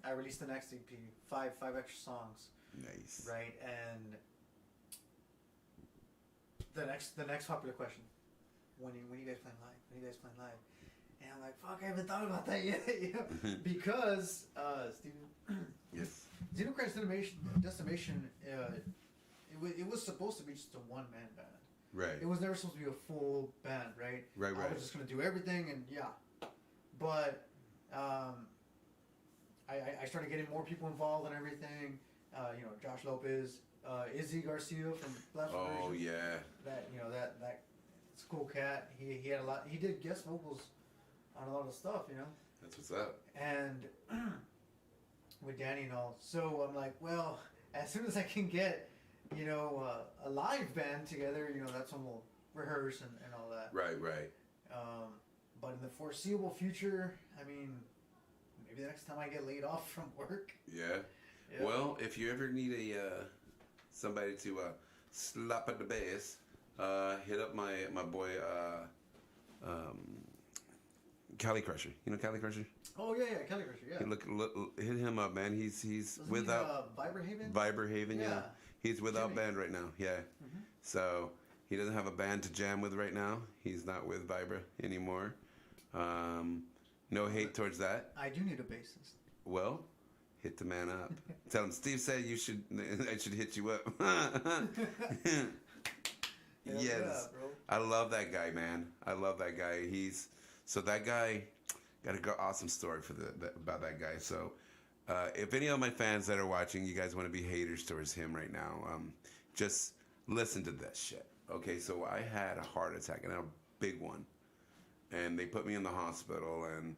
I released the next EP, five extra songs. Nice. Right, and the next popular question: when you guys playing live? When you guys playing live? And I'm like, fuck, I haven't thought about that yet, because Steven. Yes. Xenochrist Decimation. It was supposed to be just a one-man band. Right. It was never supposed to be a full band, right? Right. I was just gonna do everything, and but I started getting more people involved and everything. Josh Lopez, Izzy Garcia from Blast Oh Version. yeah. That It's a cool cat. He had a lot. He did guest vocals on a lot of stuff, you know. That's what's up. And with Danny and all. So I'm like, well, as soon as I can get, you know, a live band together, you know, that's when we'll rehearse and all that. Right. But in the foreseeable future, I mean, maybe the next time I get laid off from work. Yeah. Well, if you ever need a somebody to slap at the bass, hit up my boy Cali Crusher. You know Cali Crusher? Oh yeah, Kelly Crusher, yeah. Look, hit him up, man. He's Wasn't without he, Viberhaven? Viberhaven, yeah. He's without Jimmy. band right now, yeah. Mm-hmm. So he doesn't have a band to jam with right now. He's not with Vibra anymore. No hate towards that. I do need a bassist. Well, hit the man up. Tell him Steve said I should hit you up. Yes. Yeah, bro. I love that guy, man. I love that guy. That guy got an awesome story for about that guy. So if any of my fans that are watching, you guys want to be haters towards him right now, just listen to this shit. Okay, so I had a heart attack, and a big one. And they put me in the hospital, and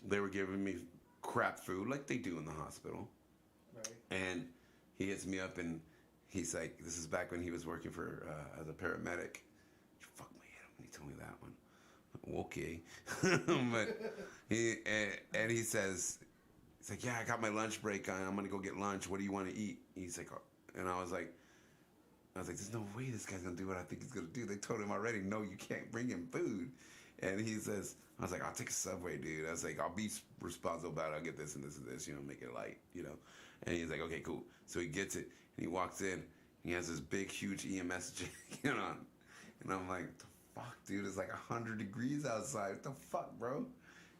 they were giving me crap food like they do in the hospital. Right. And he hits me up, and he's like, this is back when he was working for as a paramedic. Fuck my head up when he told me that one. Okay. But he says, he's like, yeah, I got my lunch break on. I'm going to go get lunch. What do you want to eat? He's like, oh. And I was like, there's no way this guy's going to do what I think he's going to do. They told him already, no, you can't bring him food. And he says, I was like, I'll take a Subway, dude. I was like, I'll be responsible about it. I'll get this and this and this, make it light, And he's like, okay, cool. So he gets it, and he walks in, and he has this big, huge EMS jacket on. And I'm like, the fuck, dude? It's like 100 degrees outside. What the fuck, bro? And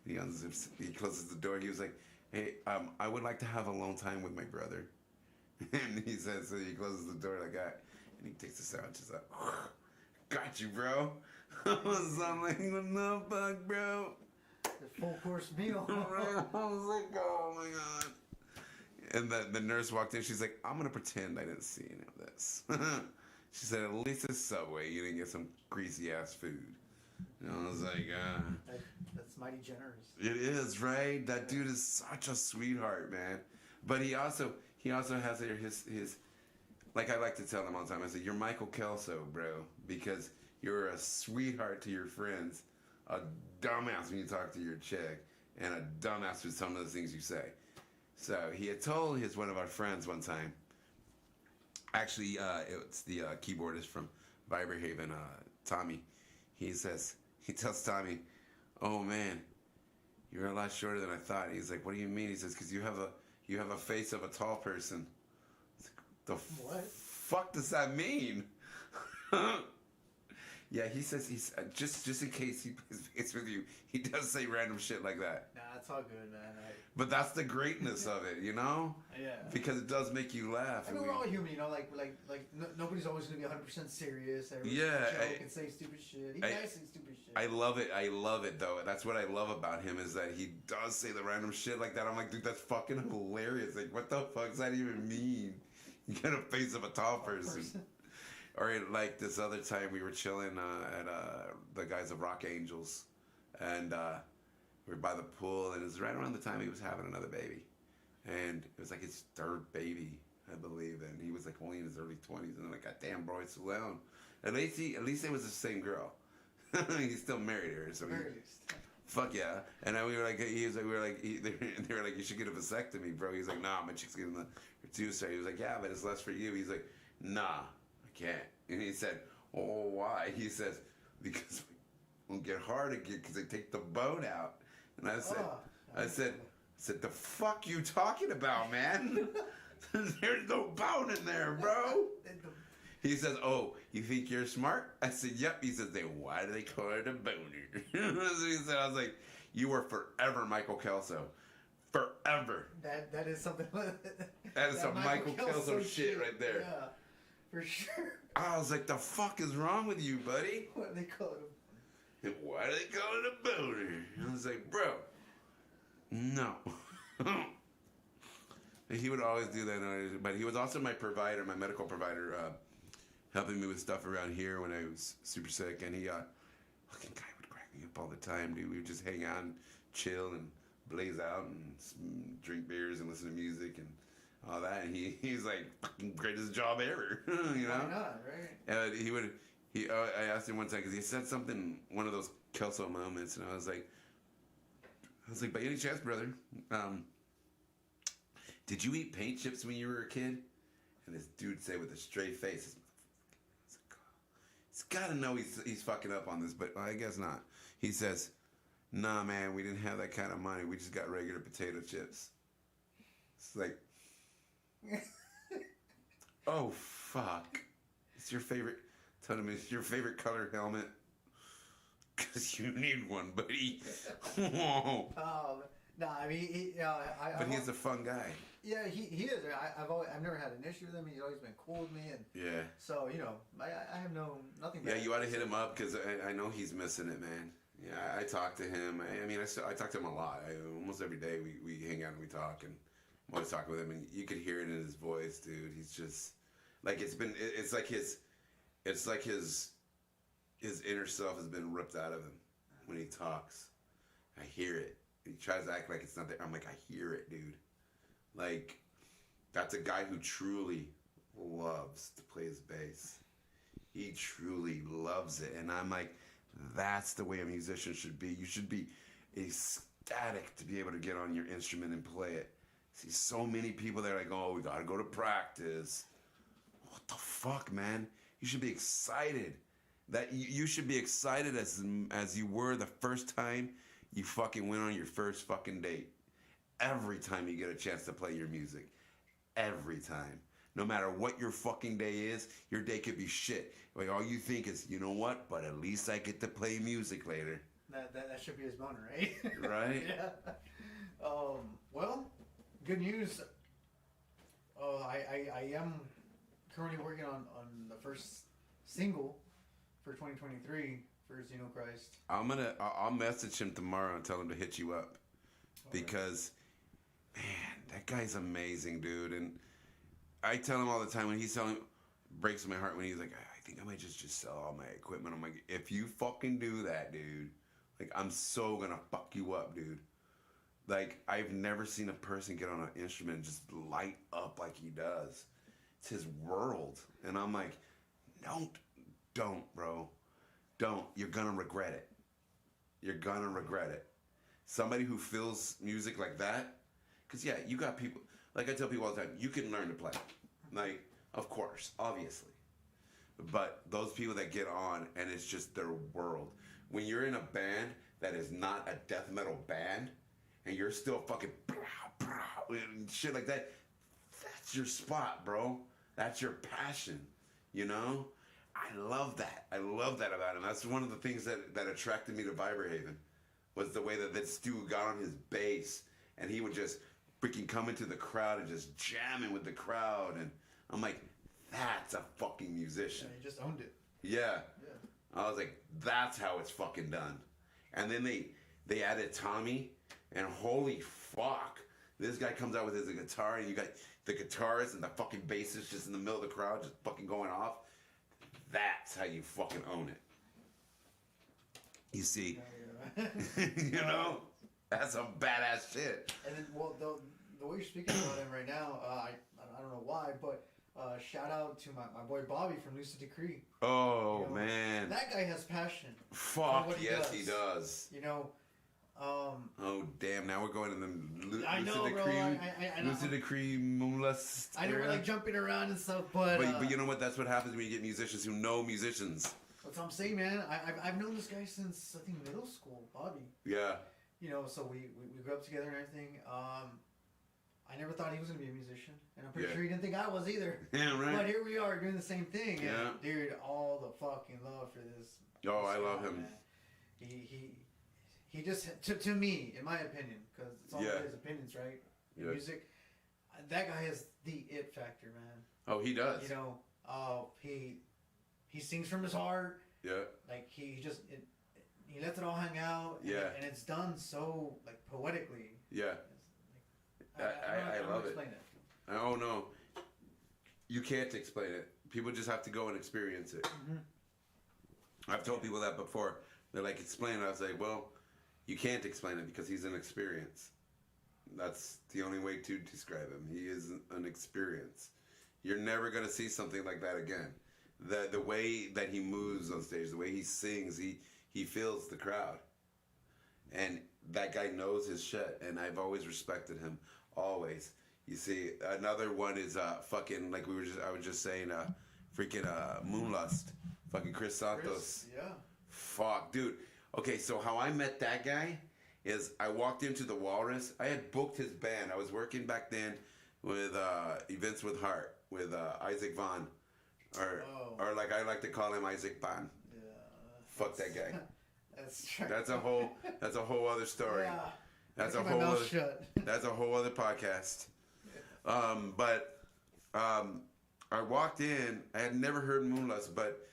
he unzips, he closes the door. He was like, hey, I would like to have alone time with my brother. And he says, so he closes the door like that, and he takes the sandwiches up. Got you, bro. I was like, what the fuck, bro? The full course meal. I was like, oh my god. And the nurse walked in. She's like, I'm going to pretend I didn't see any of this. She said, at least it's Subway. You didn't get some greasy-ass food. And I was like, That's mighty generous. It is, right? That dude is such a sweetheart, man. But he also has his like I like to tell them all the time, I say, you're Michael Kelso, bro. Because you're a sweetheart to your friends, a dumbass when you talk to your chick, and a dumbass with some of the things you say. So he had told one of our friends one time, actually, it's the keyboardist from Viberhaven, Tommy. He tells Tommy, oh man, you're a lot shorter than I thought. He's like, what do you mean? He says, because you have a face of a tall person. The what? Fuck does that mean? Yeah, he says he's just in case he plays face with you, he does say random shit like that. Nah, it's all good, man. But that's the greatness of it, Yeah. Because it does make you laugh. I mean, we're all human, nobody's always gonna be 100% serious. Everybody's Yeah, gonna joke and say stupid shit. He does say stupid shit. I love it though. That's what I love about him, is that he does say the random shit like that. I'm like, dude, that's fucking hilarious. Like, what the fuck does that even mean? You get a face of a tall person. Or like this other time we were chilling at the guys of Rock Angels, and we were by the pool, and it was right around the time he was having another baby, and it was like his third baby, I believe, and he was like only in his early 20s, and I'm like, God damn, bro, it's too long. At least it was the same girl. He still married her, so fuck yeah. And then we were like, they were like, you should get a vasectomy, bro. He's like, nah, my chick's getting her tooth. So he was like, yeah, but it's less for you. He's like, nah, I can't. And he said, oh, why? He says, because it won't get hard again because they take the bone out. And I said, the fuck you talking about, man? There's no bone in there, bro. He says, oh, you think you're smart? I said, yep. He says, then why do they call it a boner? So he said, I was like, you are forever Michael Kelso. Forever. That is something. That is some Michael Kelso shit right there. Yeah, for sure. I was like, the fuck is wrong with you, buddy? What do they call it? And why do they call it a boner? I was like, bro, no. He would always do that, but he was also my provider, my medical provider, helping me with stuff around here when I was super sick, and he fucking guy would crack me up all the time, dude. We would just hang out and chill and blaze out and drink beers and listen to music and all that. And he's like, fucking greatest job ever, you know? Why not, right? And I asked him one time because he said something, one of those Kelso moments, and I was like, by any chance, brother, did you eat paint chips when you were a kid? And this dude said with a straight face, he's got to know he's fucking up on this, but I guess not. He says, nah, man, we didn't have that kind of money. We just got regular potato chips. It's like, oh, fuck. It's your favorite, tell him it's your favorite color helmet. Because you need one, buddy. Whoa. No, I mean, but he's a fun guy. Yeah, he is. I've never had an issue with him. He's always been cool with me, and yeah. So I have nothing. Yeah, you ought to hit him up because I know he's missing it, man. Yeah, I talk to him. I talk to him a lot. Almost every day we hang out and we talk, and I'm always talking with him, and you could hear it in his voice, dude. He's just like it's like his inner self has been ripped out of him when he talks. I hear it. He tries to act like it's not there. I'm like, I hear it, dude. Like, that's a guy who truly loves to play his bass. He truly loves it. And I'm like, that's the way a musician should be. You should be ecstatic to be able to get on your instrument and play it. See so many people that are like, oh, we gotta go to practice. What the fuck, man? You should be excited. That you should be excited as you were the first time you fucking went on your first fucking date. Every time you get a chance to play your music. Every time. No matter what your fucking day is, your day could be shit. Like, all you think is, you know what? But at least I get to play music later. That should be his boner, right? Right? Yeah. Well, good news. I am currently working on the first single for 2023 for Xenochrist. I'll message him tomorrow and tell him to hit you up. Because, man, that guy's amazing, dude. And I tell him all the time when he's telling, breaks my heart when he's like, I think I might just sell all my equipment. I'm like, if you fucking do that, dude, like, I'm so gonna fuck you up, dude. Like, I've never seen a person get on an instrument and just light up like he does. It's his world. And I'm like, don't, bro. Don't. You're gonna regret it. You're gonna regret it. Somebody who feels music like that, because yeah, you got people, like I tell people all the time, you can learn to play. Like, of course, obviously. But those people that get on and it's just their world. When you're in a band that is not a death metal band, and you're still fucking and shit like that, that's your spot, bro. That's your passion, you know? I love that. I love that about him. That's one of the things that attracted me to Vibrahaven, was the way that this dude got on his bass and he would just freaking come into the crowd and just jamming with the crowd. And I'm like, that's a fucking musician. Yeah, he just owned it. Yeah. I was like, that's how it's fucking done. And then they added Tommy, and holy fuck, this guy comes out with his guitar, and you got the guitarist and the fucking bassist just in the middle of the crowd just fucking going off. That's how you fucking own it. You see, you know, that's some badass shit. And then, well, the way you're speaking about him right now, I don't know why, but shout out to my boy Bobby from Lucid Decree. Oh, you know, man, that guy has passion. Fuck yes, he does. You know. Oh damn! Now we're going to the I know, Lucid bro. Decree, Lucid Decree molest. I know we're like jumping around and stuff, but you know what? That's what happens when you get musicians who know musicians. That's what I'm saying, man. I've known this guy since I think middle school, Bobby. Yeah. You know, so we grew up together and everything. I never thought he was gonna be a musician, and I'm pretty sure he didn't think I was either. Yeah, right. But here we are doing the same thing. Yeah. And, dude, all the fucking love for this. Oh, I guy, love him. Man. He just, to me, in my opinion, because it's all his opinions, right? Yeah. Music, that guy has the it factor, man. Oh, he does. You know, he sings from his heart. Yeah. Like he lets it all hang out. Yeah. And it's done so like poetically. Yeah. I love it. Explain it. Oh no, you can't explain it. People just have to go and experience it. I've told people that before. They're like, explain it. I was like, well, you can't explain it because he's an experience. That's the only way to describe him. He is an experience. You're never going to see something like that again. The way that he moves on stage, the way he sings, he feels the crowd. And that guy knows his shit, and I've always respected him, always. You see, another one is fucking, like I was just saying, freaking Moonlust. Fucking Chris Santos. Yeah. Fuck, dude. Okay, so how I met that guy is I walked into the Walrus. I had booked his band. I was working back then with Events with Heart, with Isaac Vaughn. Or like I like to call him Isaac Vaughn. Yeah. Fuck that guy. That's true. That's a whole other story. Yeah. That's Keep a my whole mouth other, shut. that's a whole other podcast. But I walked in. I had never heard Moonlust, but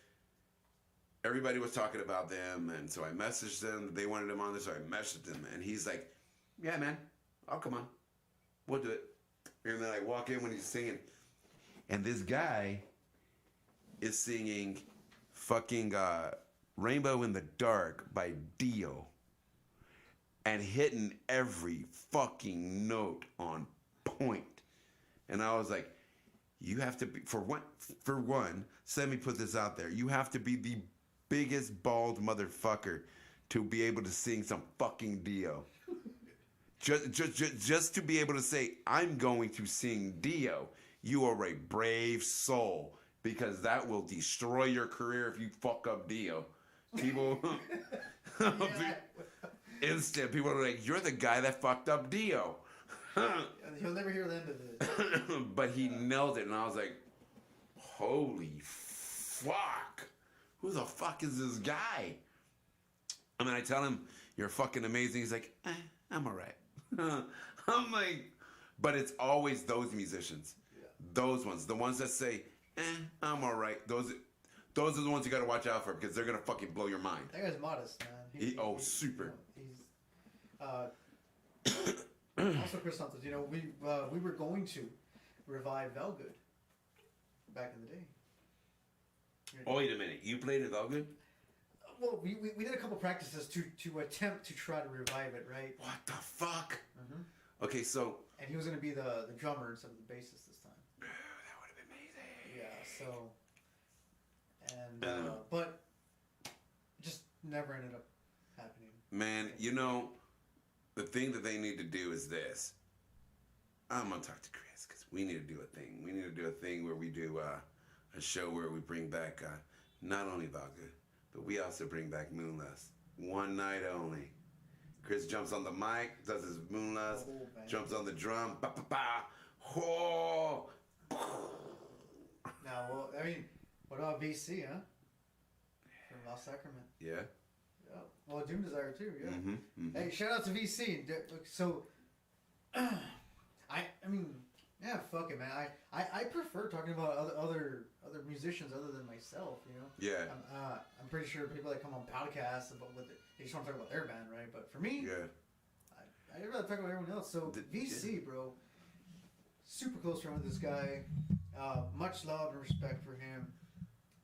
everybody was talking about them, and so I messaged them. They wanted him on there, so I messaged him, and he's like, "Yeah, man, I'll come on. We'll do it." And then I walk in when he's singing, and this guy is singing fucking Rainbow in the Dark by Dio and hitting every fucking note on point. And I was like, you have to be, for one, let me put this out there. You have to be the biggest bald motherfucker to be able to sing some fucking Dio. Just to be able to say, I'm going to sing Dio. You are a brave soul, because that will destroy your career if you fuck up Dio. People, instant. People are like, you're the guy that fucked up Dio. He'll never hear the end of it. But he nailed it, and I was like, holy fuck. Who the fuck is this guy? And then I tell him, you're fucking amazing. He's like, I'm all right. I'm like, but it's always those musicians. Yeah. Those ones. The ones that say, I'm all right. Those are the ones you got to watch out for, because they're going to fucking blow your mind. That guy's modest, man. Super. Also, Chris Santos, we were going to revive Velgood back in the day. Oh, wait a minute. You played with Velgood? Well, we did a couple practices to attempt to try to revive it, right? What the fuck? Mm-hmm. Okay, so... And he was going to be the drummer instead of the bassist this time. That would have been amazing. Yeah, so... And, but just never ended up happening. Man, the thing that they need to do is this. I'm going to talk to Chris, because we need to do a thing. We need to do a thing where we do a show where we bring back not only Velgood, but we also bring back Moonlust. One night only. Chris jumps on the mic, does his Moonlust, jumps on the drum, ba ba ba, ho. Now, well, I mean, what about VC, huh? From Lost Sacrament. Yeah. Yeah. Well, Doom Desire too. Yeah. Mm-hmm, mm-hmm. Hey, shout out to VC. So, I mean, yeah, fuck it, man. I prefer talking about other musicians other than myself. Yeah. I'm pretty sure people that come on podcasts they just want to talk about their band, right? But for me, yeah, I'd rather talk about everyone else. So VC, bro, super close friend with this guy. Much love and respect for him.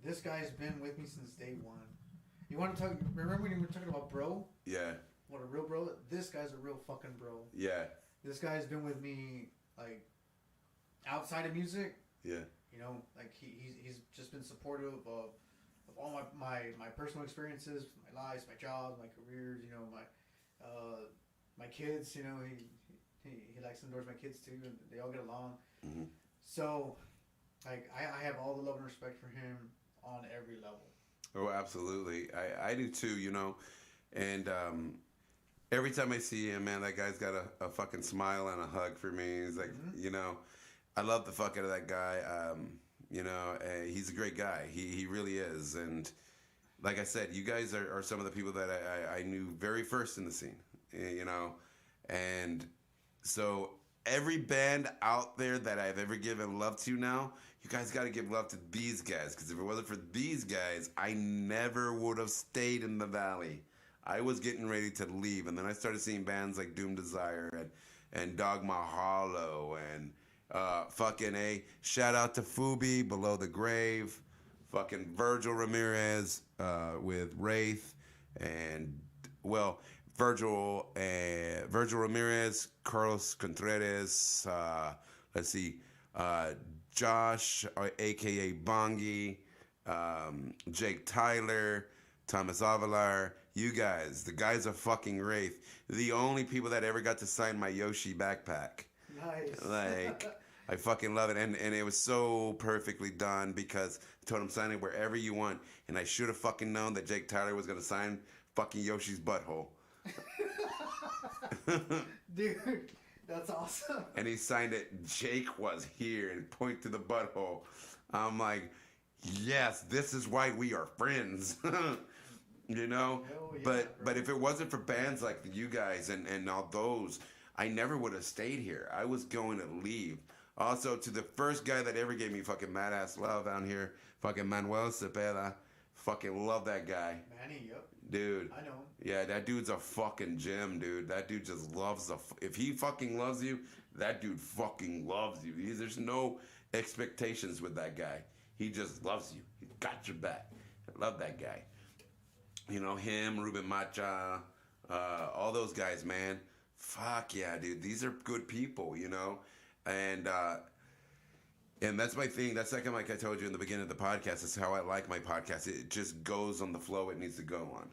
This guy's been with me since day one. You want to talk? Remember when we were talking about bro? Yeah. What a real bro. This guy's a real fucking bro. Yeah. This guy's been with me like outside of music. Yeah. Like he's just been supportive of all my personal experiences, my lives, my jobs, my careers. My kids. He likes to endorse my kids too, and they all get along. Mm-hmm. So, like I have all the love and respect for him on every level. Oh, absolutely. I do too, and every time I see him, man, that guy's got a fucking smile and a hug for me. He's like, I love the fuck out of that guy. He's a great guy. He really is. And like I said, you guys are some of the people that I knew very first in the scene, and so every band out there that I've ever given love to now, you guys got to give love to these guys, because if it wasn't for these guys, I never would have stayed in the Valley. I was getting ready to leave, and then I started seeing bands like Doom Desire and Dogma Hollow and Fucking A. Shout out to Fubi, Below the Grave. Fucking Virgil Ramirez with Wraith. And, well, Virgil Ramirez, Carlos Contreras. Let's see. Josh, a.k.a. Bongi. Jake Tyler. Thomas Avalar. You guys. The guys are fucking Wraith. The only people that ever got to sign my Yoshi backpack. Nice. Like, I fucking love it. And it was so perfectly done because I told him sign it wherever you want. And I should have fucking known that Jake Tyler was going to sign fucking Yoshi's butthole. Dude, that's awesome. And he signed it, Jake was here, and point to the butthole. I'm like, yes, this is why we are friends. You know? Hell yeah, but if it wasn't for bands like you guys and all those, I never would have stayed here. I was going to leave. Also, to the first guy that ever gave me fucking mad ass love out here, fucking Manuel Cepeda. Fucking love that guy. Manny, yep. Dude. I know. Yeah, that dude's a fucking gem, dude. That dude just loves if he fucking loves you, that dude fucking loves you. There's no expectations with that guy. He just loves you. He got your back. I love that guy. You know, him, Ruben Macha, all those guys, man. Fuck yeah, dude. These are good people, you know? And that's my thing. That's like I told you in the beginning of the podcast. That's how I like my podcast. It just goes on the flow it needs to go on.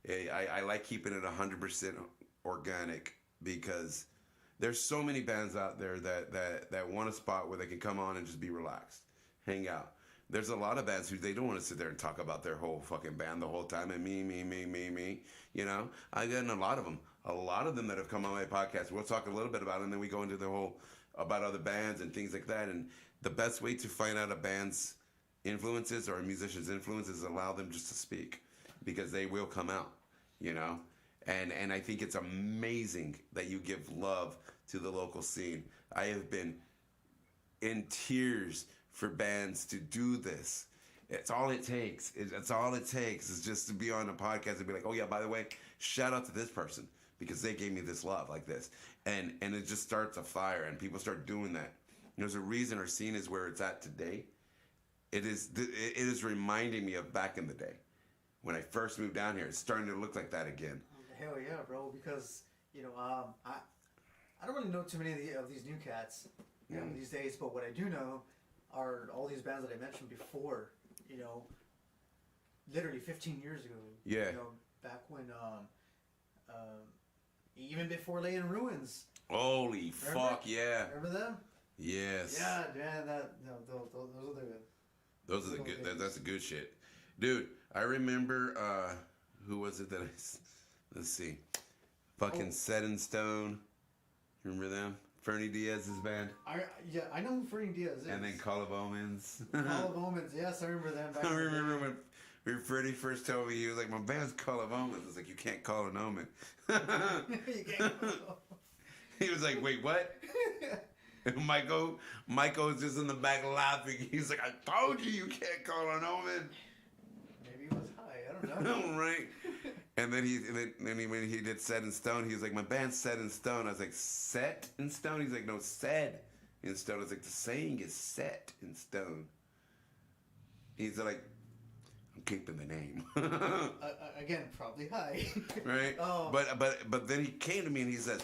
I like keeping it 100% organic because there's so many bands out there that want a spot where they can come on and just be relaxed, hang out. There's a lot of bands who they don't want to sit there and talk about their whole fucking band the whole time and me. You know, I got a lot of them that have come on my podcast. We'll talk a little bit about it, and then we go into the whole about other bands and things like that. And the best way to find out a band's influences or a musician's influences is allow them just to speak, because they will come out, you know. And I think it's amazing that you give love to the local scene. I have been in tears for bands to do this. It's all it takes. It's all it takes is just to be on a podcast and be like, oh yeah, by the way, shout out to this person because they gave me this love like this. And it just starts a fire and people start doing that. There's a reason our scene is where it's at today. It is reminding me of back in the day. When I first moved down here, it's starting to look like that again. Hell yeah, bro, because, you know, I don't really know too many of these new cats these days, but what I do know are all these bands that I mentioned before, you know, literally 15 years ago. Yeah. You know, back when, even before Lay in Ruins. Holy fuck, yeah. Remember them? Yes. Yeah, man, those are the good. That's the good shit, dude. I remember who was it that let's see, fucking Set in Stone. Remember them? Fernie Diaz's band. I know who Fernie Diaz is. And then Call of Omens. Call of Omens, yes, I remember them. I remember when Freddie first told me, he was like, my band's Call of Omens. I was like, you can't call an omen. You can't call. He was like, wait, what? And Michael was just in the back laughing. He's like, I told you can't call an omen. Maybe he was high. I don't know. Right. And then when he did Set in Stone, he was like, my band's Set in Stone. I was like, Set in Stone? He's like, no, Said in Stone. I was like, the saying is Set in Stone. He's like, I'm keeping the name. Again, probably high. Right? Oh. But then he came to me and he said,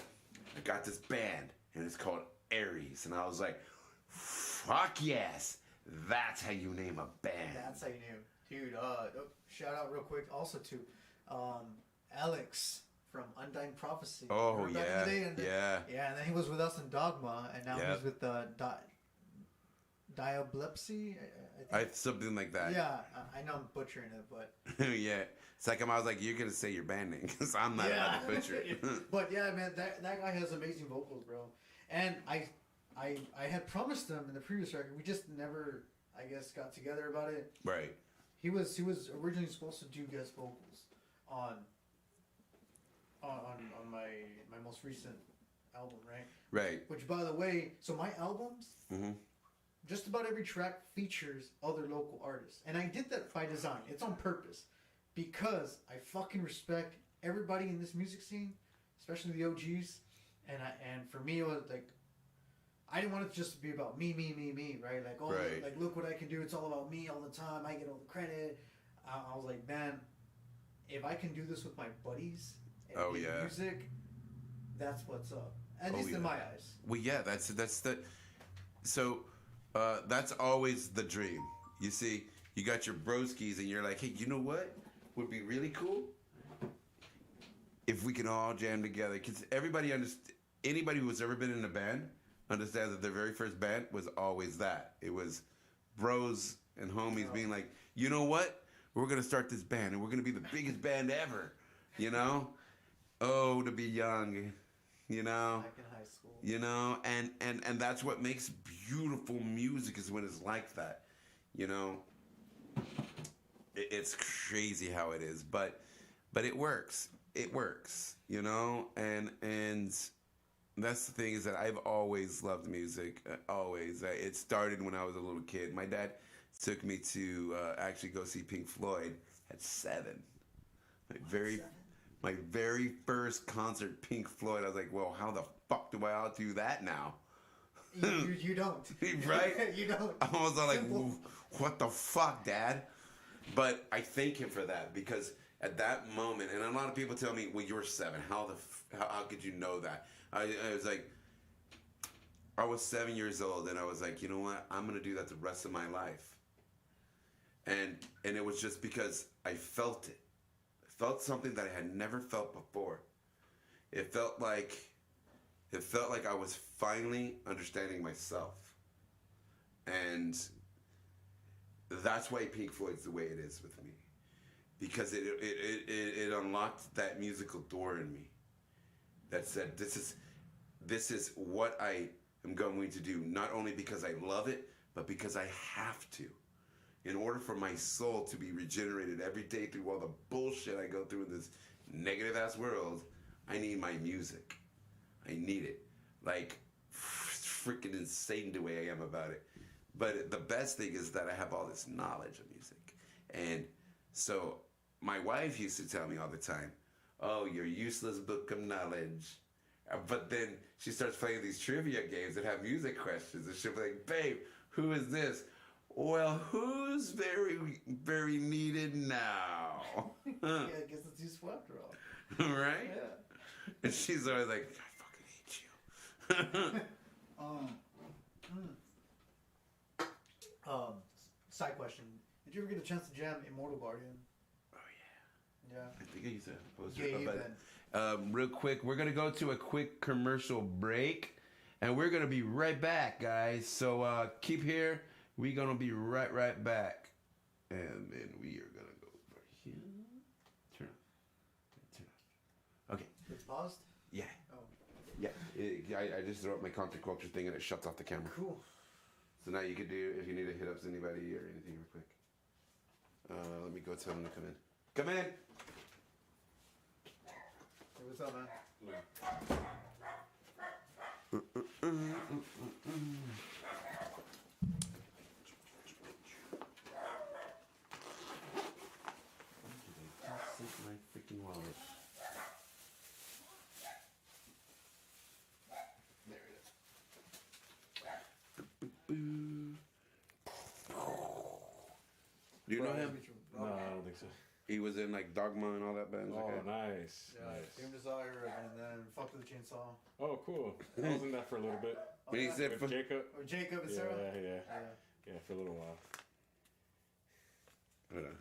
I got this band and it's called Aries. And I was like, fuck yes. That's how you name a band. That's how you name. Dude, shout out real quick also to Alex from Undying Prophecy. Oh, Remember yeah. back in the day? And Yeah. Yeah, and then he was with us in Dogma, and now he's with Diablepsy, I think. Something like that. Yeah, I know I'm butchering it, but... Yeah. Second, I was like, you're going to say your band name, because I'm not allowed to butcher it. But yeah, man, that guy has amazing vocals, bro. And I had promised him in the previous record, we just never, I guess, got together about it. Right. He was originally supposed to do guest vocals on my most recent album, right? Right. Which, by the way, so my albums, just about every track features other local artists, and I did that by design. It's on purpose because I fucking respect everybody in this music scene, especially the OGs. And for me, it was like I didn't want it just to be about me, right? Like, oh, Right. like look what I can do. It's all about me all the time. I get all the credit. I was like, man, if I can do this with my buddies and make music, that's what's up. At least in my eyes. Well, yeah, that's the. So, that's always the dream. You see, you got your broskies, and you're like, hey, you know what would be really cool? If we can all jam together, because anybody who's ever been in a band understands that their very first band was always that. It was bros and homies being like, you know what? We're gonna start this band, and we're gonna be the biggest band ever. You know? Oh, to be young. You know? Back in high school. You know? And that's what makes beautiful music is when it's like that. You know? It's crazy how it is, but it works. It works, you know, and that's the thing is that I've always loved music. Always. It started when I was a little kid. My dad took me to actually go see Pink Floyd at 7. My very first concert, Pink Floyd. I was like, well, how the fuck do I do that now? You don't. Right? You don't. I was like, what the fuck, Dad? But I thank him for that because at that moment, and a lot of people tell me, well, you were 7. How could you know that? I was like, I was 7 years old, and I was like, you know what? I'm going to do that the rest of my life. And it was just because I felt it. I felt something that I had never felt before. It felt like I was finally understanding myself. And that's why Pink Floyd's the way it is with me. Because it unlocked that musical door in me that said, this is what I am going to do, not only because I love it, but because I have to. In order for my soul to be regenerated every day through all the bullshit I go through in this negative-ass world, I need my music. I need it. Like, freaking insane the way I am about it. But the best thing is that I have all this knowledge of music. And so my wife used to tell me all the time, oh, your useless book of knowledge. But then she starts playing these trivia games that have music questions. And she'll be like, babe, who is this? Well, who's very, very needed now? Yeah, I guess it's useful after all. Right? Yeah. And she's always like, I fucking hate you. Side question. Did you ever get a chance to jam Immortal Guardian? Oh, yeah. Yeah. I think I used a poster. Yeah, Real quick, we're going to go to a quick commercial break. And we're going to be right back, guys. So keep here. We're going to be right back. And then we are going to go over here. Turn on. Okay. It's paused? Yeah. Oh. Yeah. I just throw up my counterculture thing and it shuts off the camera. Cool. So now you could do, if you need to hit up anybody or anything real quick. Let me go tell them to come in. Come in! Hey, what's up, man? My freaking wallet. There it is. Do you know him? No, I don't think so. He was in like Dogma and all that bands. Oh, Okay. nice. Yeah, Nice. Game Desire and then Fuck with the Chainsaw. Oh, cool. I was in that for a little bit. Oh, When he yeah. said With for, Jacob. Or Jacob and Yeah, Sarah? yeah. Yeah, for a little while. hold on.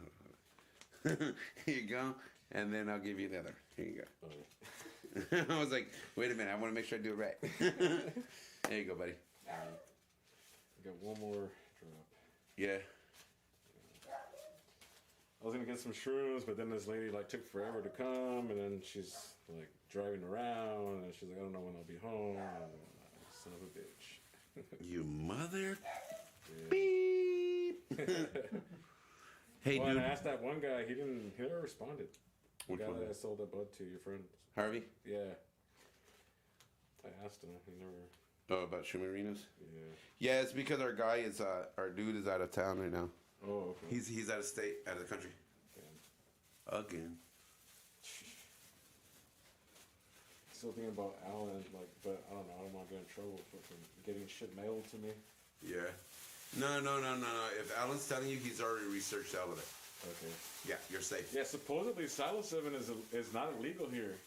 Here you go, and then I'll give you the other. Here you Oh, yeah. go. I was like, wait a minute, I want to make sure I do it right. There you go, buddy. I got one more drop. Yeah. I was gonna get some shrooms, but then this lady like took forever to come, and then she's like driving around, and she's like, I don't know when I'll be home. And, son of a bitch. You mother. Yeah. Beep. Hey, Well, and dude. I asked that one guy, he never responded. The Which guy one? that I sold that bud to, your friend. Harvey? Yeah. I asked him, he never. Oh, about Shumarinas? Yeah. Yeah, it's because our guy is, our dude is out of town right now. Oh, okay. He's out of state, out of the country. Damn. Again. still thinking about Alan, like, but I don't know. I don't want to get in trouble for getting shit mailed to me. Yeah. No. If Alan's telling you, he's already researched all of it. Okay. Yeah, you're safe. Yeah, supposedly psilocybin is not illegal here.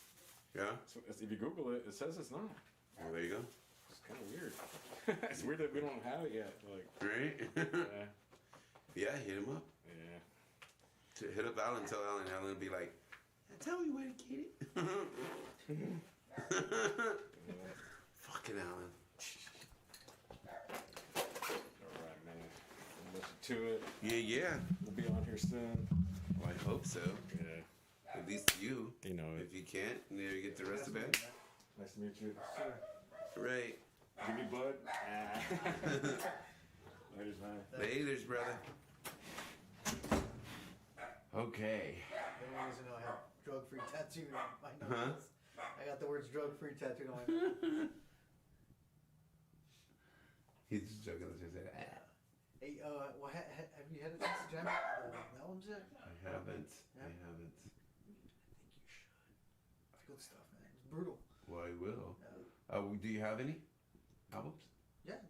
Yeah? So if you Google it, it says it's not. Well, there you go. It's kind of weird. It's weird that we don't have it yet. Like, Right? yeah, Yeah, hit him up. yeah. Hit up Alan, tell Alan. Alan will be like, tell me where to get it. Fucking Alan. All right, man. I'll listen to it. Yeah. We'll be on here soon. Well, I hope so. Yeah. At least you. You know it. If you can't, there you get the rest of it. Nice to meet you. Right. Give me bud. Ladies, man. Laters, brother. Okay. Everyone doesn't know I have drug-free tattooed on my Huh? nose. I got the words drug-free tattooed on my nose. He's just joking. Let's just say that. Hey, well, have you had a chance to jam albums yet? I haven't. Yeah. I haven't. I think you should. It's good stuff, man. It's brutal. Well, I will. Yeah. Do you have any albums? Yeah,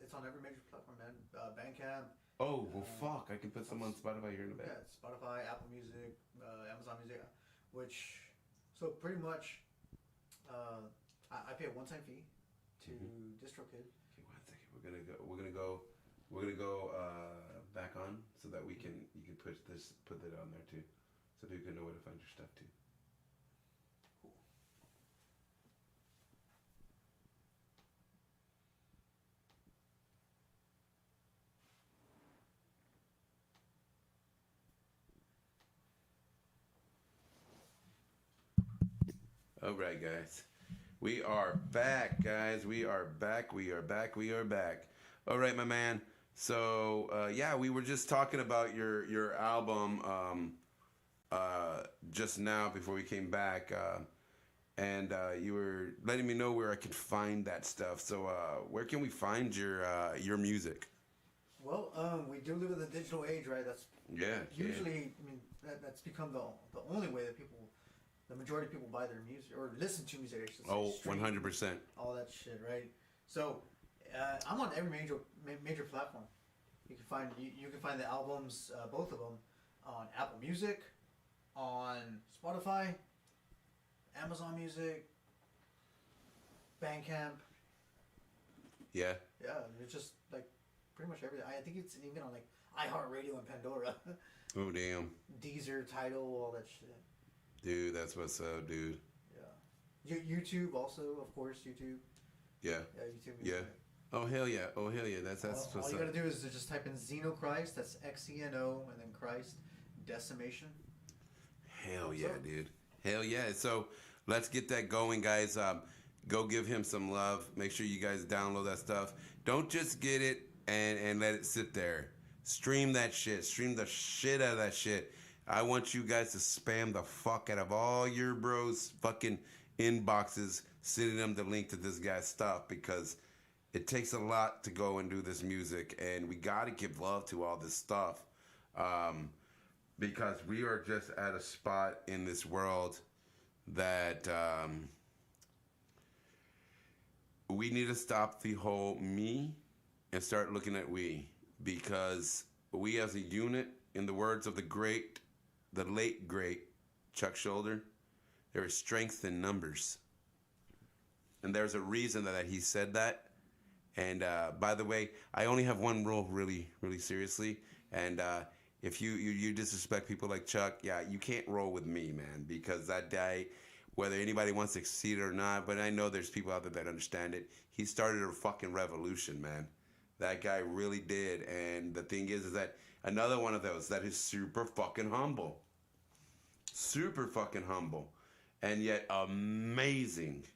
it's on every major platform, man. Bandcamp. Oh, well, fuck. I can put some on Spotify here in a bit. Yeah, Spotify, Apple Music, Amazon Music, so pretty much, I pay a one-time fee to DistroKid. Okay, 1 second. We're gonna go back on so that you can put that on there too, so people can know where to find your stuff too. All right, guys. We are back, guys. We are back. All right, my man. So, yeah, we were just talking about your album just now before we came back. And you were letting me know where I could find that stuff. So, where can we find your music? Well, we do live in the digital age, right? That's usually, I mean, that's become the only way that the majority of people buy their music or listen to music. I should say. Oh, Stream, 100%. all that shit, right? So, I'm on every major platform. You can find the albums, both of them, on Apple Music, on Spotify, Amazon Music, Bandcamp. Yeah. Yeah, it's just like pretty much everything. I think it's even on like iHeartRadio and Pandora. Oh, damn. Deezer, Tidal, all that shit. Dude, that's what's up, dude. Yeah. YouTube also, of course, YouTube. Yeah. Yeah, YouTube. Yeah. Oh, hell yeah. That's All what's you up. gotta do is to just type in Xenochrist, that's Xeno, and then Christ, Decimation. Hell yeah, dude. Hell yeah. So let's get that going, guys. Go give him some love. Make sure you guys download that stuff. Don't just get it and let it sit there. Stream that shit. Stream the shit out of that shit. I want you guys to spam the fuck out of all your bros' fucking inboxes, sending them the link to this guy's stuff, because it takes a lot to go and do this music, and we got to give love to all this stuff, because we are just at a spot in this world that we need to stop the whole me and start looking at we, because we as a unit, in the words of the late great Chuck Shoulder, there is strength in numbers. And there's a reason that he said that. And by the way, I only have one rule, really, really seriously. And if you disrespect people like Chuck, yeah, you can't roll with me, man, because that guy, whether anybody wants to succeed or not, but I know there's people out there that understand it, he started a fucking revolution, man. That guy really did. And the thing is that another one of those that is super fucking humble. Super fucking humble. And yet amazing,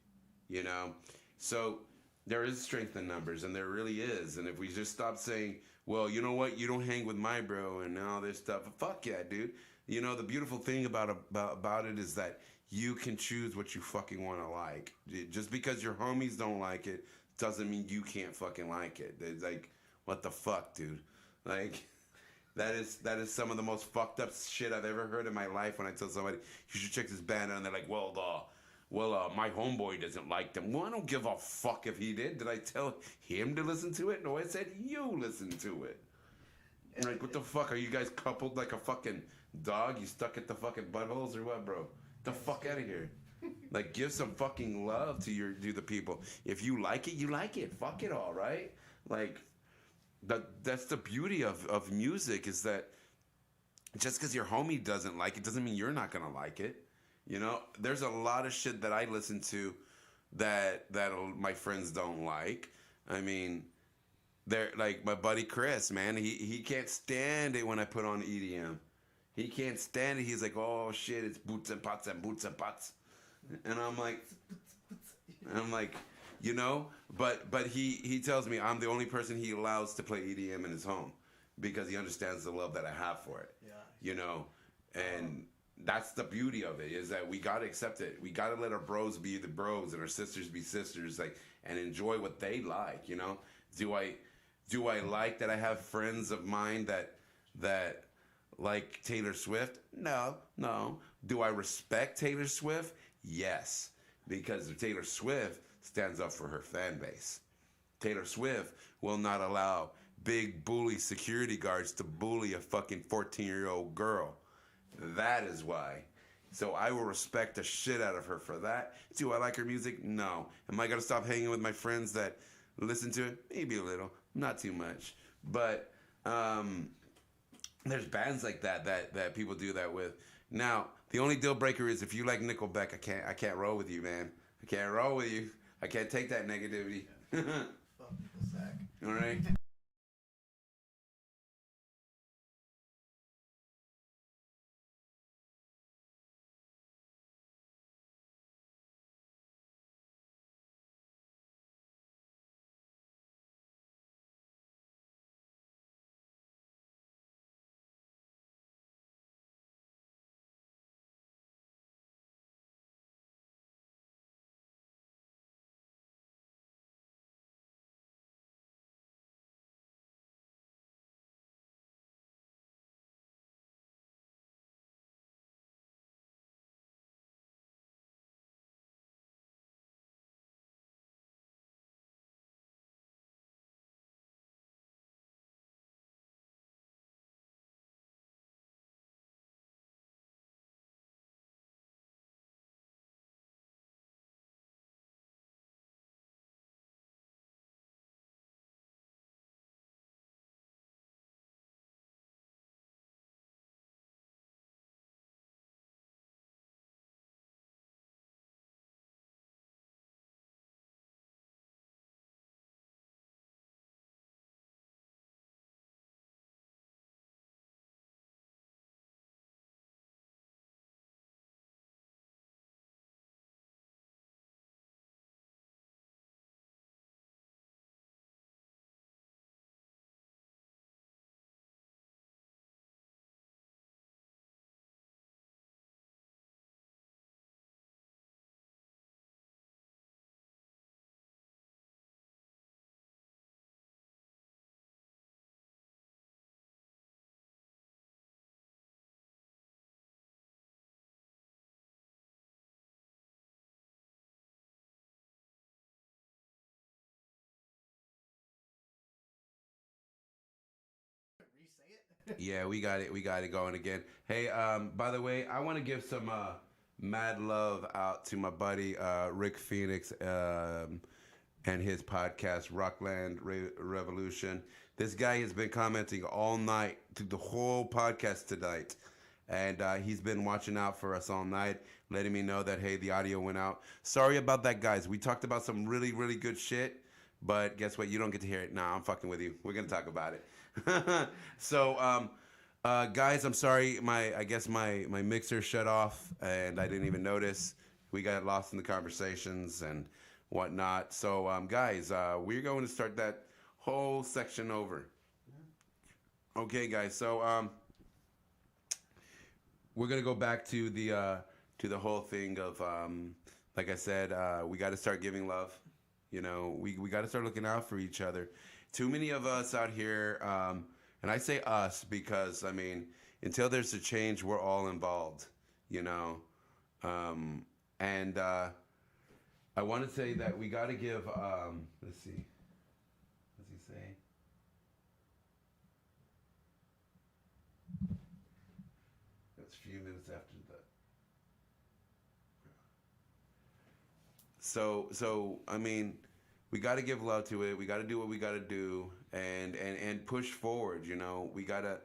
you know? So there is strength in numbers, and there really is. And if we just stop saying, well, you know what, you don't hang with my bro and all this stuff, fuck yeah, dude. You know, the beautiful thing about it is that you can choose what you fucking want to like. Just because your homies don't like it doesn't mean you can't fucking like it. It's like, what the fuck, dude? Like, that is some of the most fucked up shit I've ever heard in my life when I tell somebody, you should check this band out, and they're like, well, well, my homeboy doesn't like them. Well, I don't give a fuck if he did. Did I tell him to listen to it? No, I said you listen to it. Like, what the fuck? Are you guys coupled like a fucking dog? You stuck at the fucking buttholes or what, bro? Get the fuck out of here. Like, give some fucking love to the people. If you like it, you like it. Fuck it all, right? Like, that's the beauty of music, is that just because your homie doesn't like it doesn't mean you're not gonna like it. You know, there's a lot of shit that I listen to that my friends don't like. I mean, they're like my buddy Chris, man. He can't stand it when I put on EDM. He can't stand it. He's like, oh shit, it's boots and pots and boots and pots, and I'm like, you know. But he tells me I'm the only person he allows to play EDM in his home because he understands the love that I have for it. Yeah. You know, and that's the beauty of it, is that we gotta accept it. We gotta let our bros be the bros and our sisters be sisters, like, and enjoy what they like. You know, do I like that I have friends of mine that like Taylor Swift? No. Do I respect Taylor Swift? Yes, because Taylor Swift stands up for her fan base. Taylor Swift will not allow big bully security guards to bully a fucking 14-year-old girl. That is why. So I will respect the shit out of her for that. Do I like her music? No. Am I gonna stop hanging with my friends that listen to it? Maybe a little, not too much. But there's bands like that people do that with. Now, the only deal breaker is if you like Nickelback, I can't roll with you, man. I can't roll with you. I can't take that negativity. Fuck the sack. All right. Re-say it. Yeah, we got it going again. Hey, by the way, I want to give some mad love out to my buddy Rick Phoenix and his podcast Rockland Revolution. This guy has been commenting all night through the whole podcast tonight, and he's been watching out for us all night, letting me know that hey, the audio went out. Sorry about that, guys. We talked about some really good shit, but guess what? You don't get to hear it. Nah, I'm fucking with you. We're gonna talk about it. So, guys, I'm sorry. I guess my mixer shut off, and I didn't even notice. We got lost in the conversations and whatnot. So, guys, we're going to start that whole section over. Okay, guys. So, we're gonna go back to the whole thing of like I said, we got to start giving love. You know, we got to start looking out for each other. Too many of us out here, and I say us because, I mean, until there's a change, we're all involved, you know. And I want to say that we got to give. Let's see. What's he say? That's a few minutes after that. So I mean, we got to give love to it. We got to do what we got to do, and push forward. You know, we got to,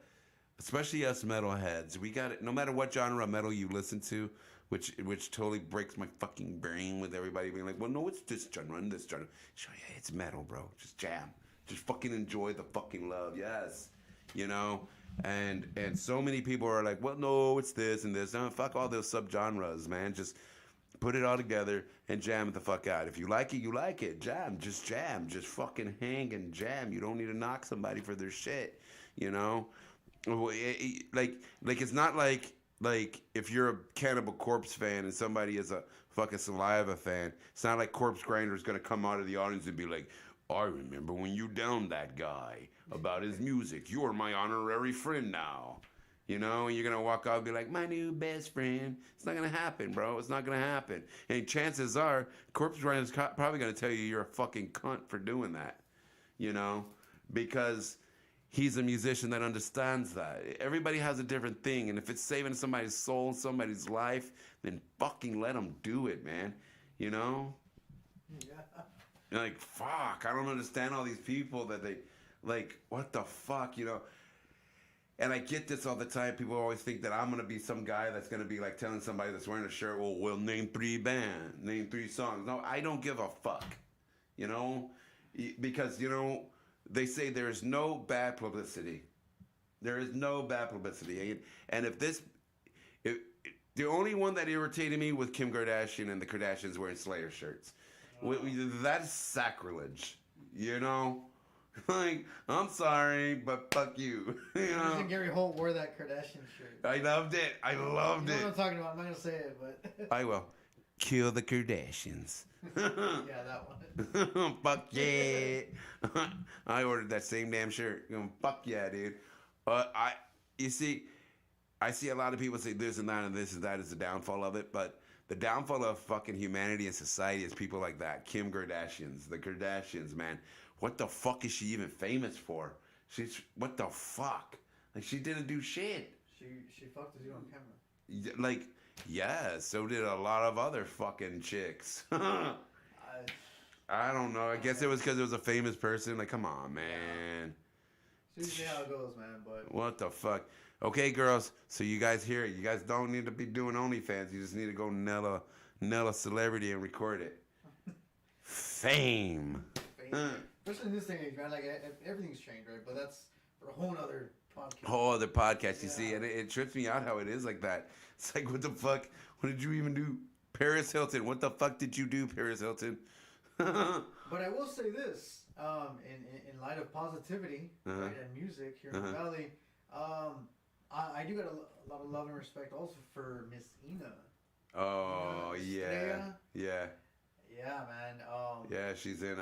especially us metalheads. We got to, no matter what genre of metal you listen to, which totally breaks my fucking brain with everybody being like, well, no, it's this genre and this genre. Sure, yeah, it's metal, bro. Just jam. Just fucking enjoy the fucking love. Yes, you know. And so many people are like, well, no, it's this and this. No, fuck all those subgenres, man. Just put it all together and jam it the fuck out. If you like it, you like it. Jam. Just fucking hang and jam. You don't need to knock somebody for their shit, you know? Like it's not like if you're a Cannibal Corpse fan and somebody is a fucking Saliva fan, it's not like Corpse Grinder's gonna come out of the audience and be like, I remember when you downed that guy about his music. You're my honorary friend now. You know, and you're going to walk out and be like, my new best friend. It's not going to happen, bro. It's not going to happen. And chances are, Corpse Grinder's probably going to tell you you're a fucking cunt for doing that. You know, because he's a musician that understands that. Everybody has a different thing. And if it's saving somebody's soul, somebody's life, then fucking let them do it, man. You know? Yeah. You're like, fuck, I don't understand all these people that they, like, what the fuck, you know? And I get this all the time. People always think that I'm going to be some guy that's going to be like telling somebody that's wearing a shirt, well, name 3 bands, name 3 songs. No, I don't give a fuck, you know? Because, you know, they say there is no bad publicity. There is no bad publicity. And if the only one that irritated me was Kim Kardashian and the Kardashians wearing Slayer shirts. That's sacrilege, you know? Like, I'm sorry, but fuck you. You know? Gary Holt wore that Kardashian shirt. I loved it. I loved You know it. what I'm talking about. I'm not going to say it, but... I will. Kill the Kardashians. Yeah, that one. Fuck yeah. I ordered that same damn shirt. Fuck yeah, dude. You see, I see a lot of people say this and that and this and that is the downfall of it, but the downfall of fucking humanity and society is people like that. Kim Kardashians, the Kardashians, man. What the fuck is she even famous for? What the fuck? Like, she didn't do shit. She fucked with you on camera. Like, yeah, so did a lot of other fucking chicks. I don't know. I guess it was because it was a famous person. Like, come on, man. It's usually how it goes, man, but... What the fuck? Okay, girls, so you guys hear it. You guys don't need to be doing OnlyFans. You just need to go nail a celebrity and record it. Fame. Especially in this day and age, man. Like, everything's changed, right? But that's for a whole other podcast. Whole other podcast, you see, and it trips me out how it is like that. It's like, what the fuck? What did you even do? Paris Hilton. What the fuck did you do, Paris Hilton? But I will say this, in light of positivity right, and music here in the Valley, I do got a lot of love and respect also for Miss Ina. Oh, yeah. Yeah. Yeah, man. Yeah, she's in.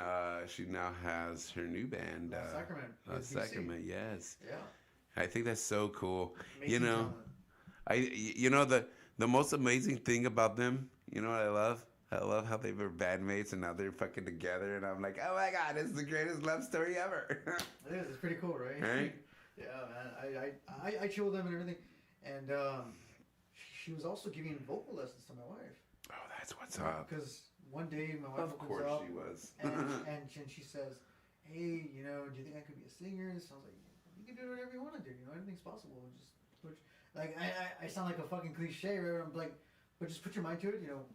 She now has her new band. Sacrament. Sacrament. Yes. Yeah. I think that's so cool. Amazing you know, the most amazing thing about them. You know what I love? I love how they were bandmates and now they're fucking together, and I'm like, oh my god, this is the greatest love story ever. It is. It's pretty cool, right? Right? Yeah, man. I chill with them and everything, and she was also giving vocal lessons to my wife. Oh, that's what's up. Because one day my wife Of course opens up, she was. and she says, "Hey, you know, do you think I could be a singer?" So I was like, "You can do whatever you want to do. You know, anything's possible. Just put, like, I sound like a fucking cliche, right? I'm like, but just put your mind to it. You know,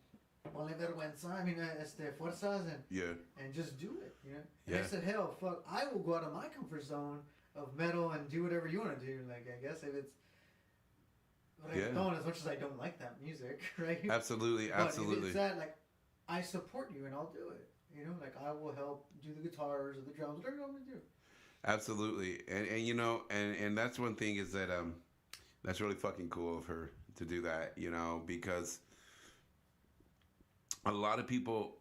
ponle vergüenza. I mean, fuerzas and just do it. You know." And I said, "Hell, fuck, I will go out of my comfort zone of metal and do whatever you want to do. Like, I guess if it's." But I don't, as much as I don't like that music, right? Absolutely, absolutely. But if it's that, like, I support you and I'll do it. You know, like, I will help do the guitars or the drums, whatever you want me to do. Absolutely, and you know, and that's one thing is that that's really fucking cool of her to do that. You know, because a lot of people,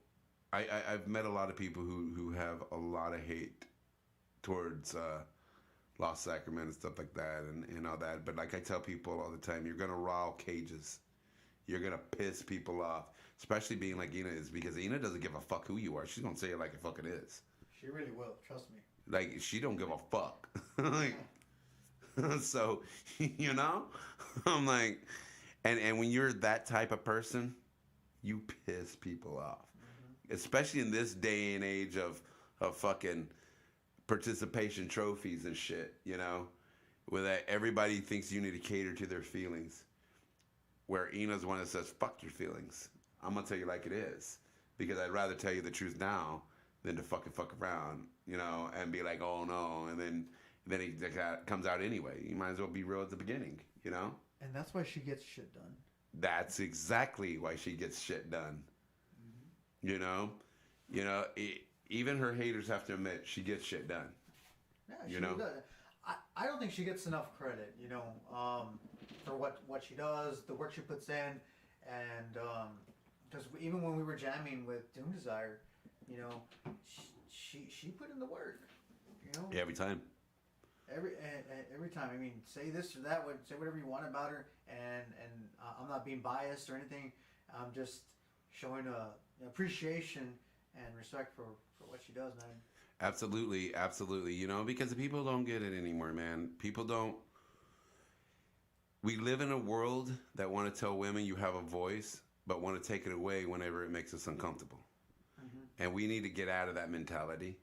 I've met a lot of people who have a lot of hate towards Lost Sacrament and stuff like that and all that. But like I tell people all the time, you're gonna rile cages. you're gonna piss people off. Especially being like Ina is, because Ina doesn't give a fuck who you are. She's gonna say it like it fucking is. She really will. Trust me. Like she don't give a fuck. Like, so I'm like, and when you're that type of person, you piss people off. Especially in this day and age of fucking participation trophies and shit, where that everybody thinks you need to cater to their feelings. Where Ina's one that says, fuck your feelings. I'm gonna tell you like it is. Because I'd rather tell you the truth now than to fuck around, and be like, oh no, and then it comes out anyway. You might as well be real at the beginning, And that's why she gets shit done. That's exactly why she gets shit done. Even her haters have to admit she gets shit done. Yeah, she does. I don't think she gets enough credit, for what she does, the work she puts in, and because even when we were jamming with Doom Desire, she put in the work, Yeah, every time. Every time. I mean, say this or that, say whatever you want about her, and I'm not being biased or anything. I'm just showing appreciation and respect for what she does, man. Absolutely, because the people don't get it anymore, man. People don't. We live in a world that want to tell women you have a voice, but want to take it away whenever it makes us uncomfortable. And we need to get out of that mentality.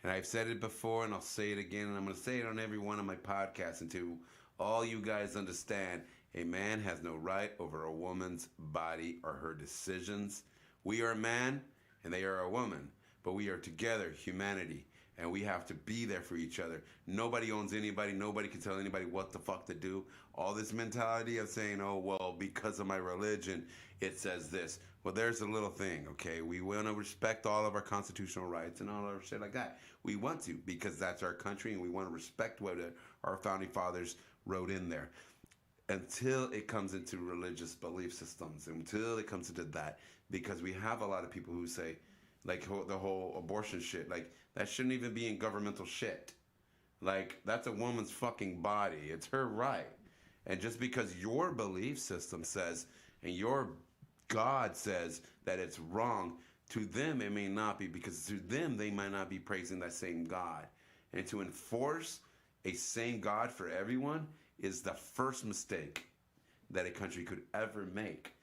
And I've said it before, and I'll say it again, and I'm going to say it on every one of my podcasts until all you guys understand a man has no right over a woman's body or her decisions. We are a man, and they are a woman. But we are together, humanity, and we have to be there for each other. Nobody owns anybody. Nobody can tell anybody what the fuck to do. All this mentality of saying, oh, well, because of my religion, it says this. Well, there's a little thing, okay? We want to respect all of our constitutional rights and all our shit like that. We want to, because that's our country, and we want to respect what our founding fathers wrote in there. Until it comes into religious belief systems, until it comes into that, because we have a lot of people who say, like the whole abortion shit, like that shouldn't even be in governmental shit. Like that's a woman's fucking body. It's her right. And just because your belief system says and your God says that it's wrong, to them it may not be, because to them they might not be praising that same God. And to enforce a same God for everyone is the first mistake that a country could ever make.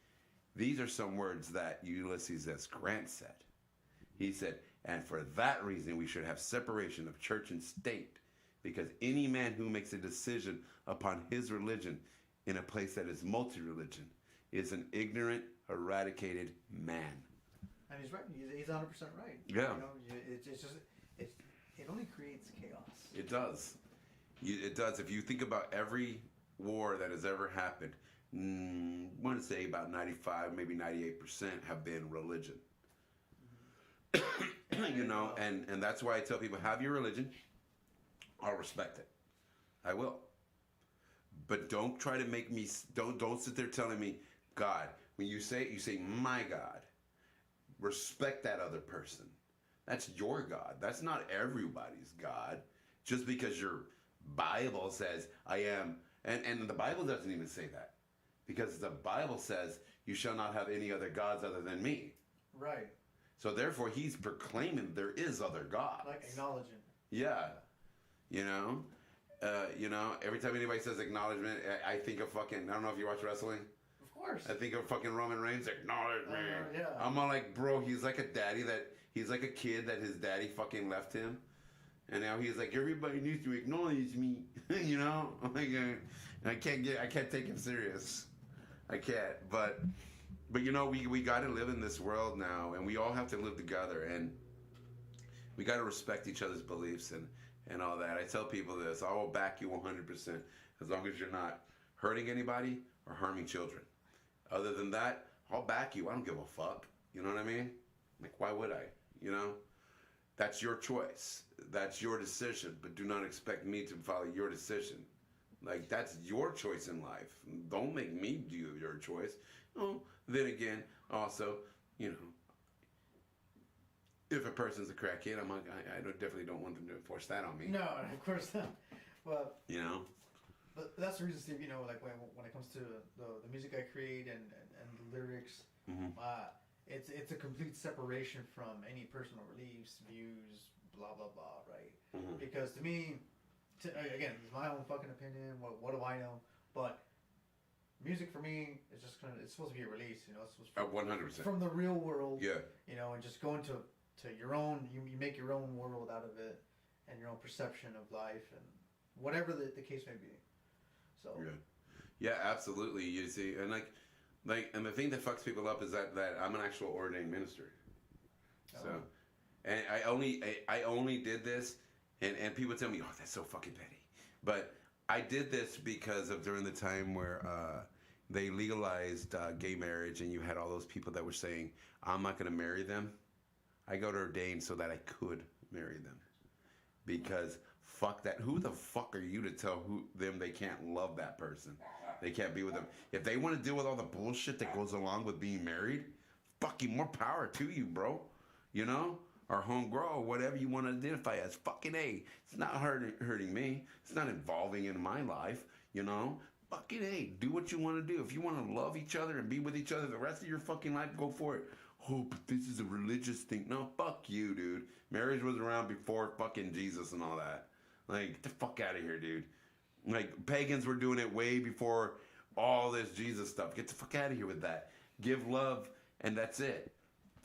These are some words that Ulysses S. Grant said. He said, and for that reason we should have separation of church and state, because any man who makes a decision upon his religion in a place that is multi-religion is an ignorant, eradicated man. And he's right. He's 100% right. Yeah. It only creates chaos. It does. It does. If you think about every war that has ever happened, I want to say about 95, maybe 98% have been religion. And that's why I tell people, have your religion. I'll respect it. I will. But don't try to make me, don't sit there telling me, God, when you say it, you say, my God. Respect that other person. That's your God. That's not everybody's God. Just because your Bible says, I am, and the Bible doesn't even say that. Because the Bible says, you shall not have any other gods other than me. Right. So therefore, he's proclaiming there is other gods. Like acknowledging. Yeah. Every time anybody says acknowledgement, I think of fucking, I don't know if you watch wrestling. Of course. I think of fucking Roman Reigns, acknowledge me. Yeah. I'm all like, bro, he's like he's like a kid that his daddy fucking left him. And now he's like, everybody needs to acknowledge me. I'm like, I can't take him serious. I can't. But we got to live in this world now, and we all have to live together, and we got to respect each other's beliefs and all that. I tell people this: I will back you 100% as long as you're not hurting anybody or harming children. Other than that, I'll back you. I don't give a fuck. You know what I mean? Like, why would I? That's your choice. That's your decision. But do not expect me to follow your decision. Like, that's your choice in life. Don't make me do your choice. Oh, then again, also, if a person's a crackhead, I definitely don't want them to force that on me. No, of course not. Well, But that's the reason, Steve. You know, like when it comes to the music I create and the lyrics, it's a complete separation from any personal beliefs, views, blah blah blah, right? Because to me, again, it's my own fucking opinion. What do I know? But music for me is just it's supposed to be a release. You know, it's supposed to 100%. from the real world. Yeah. You know, and just go into your own. You make your own world out of it, and your own perception of life, and whatever the case may be. So. Yeah, absolutely. You see, and and the thing that fucks people up is that I'm an actual ordained minister. So, and I only did this, and people tell me, oh, that's so fucking petty, but I did this because of during the time where they legalized gay marriage, and you had all those people that were saying, I'm not going to marry them. I got ordained so that I could marry them, because fuck that. Who the fuck are you to tell them they can't love that person? They can't be with them. If they want to deal with all the bullshit that goes along with being married, fucking more power to you, bro. You know? Or homegirl, or whatever you want to identify as. Fucking A. It's not hurting me. It's not involving in my life, you know? Fucking A. Do what you want to do. If you want to love each other and be with each other the rest of your fucking life, go for it. Oh, but this is a religious thing. No, fuck you, dude. Marriage was around before fucking Jesus and all that. Like, get the fuck out of here, dude. Like, pagans were doing it way before all this Jesus stuff. Get the fuck out of here with that. Give love, and that's it.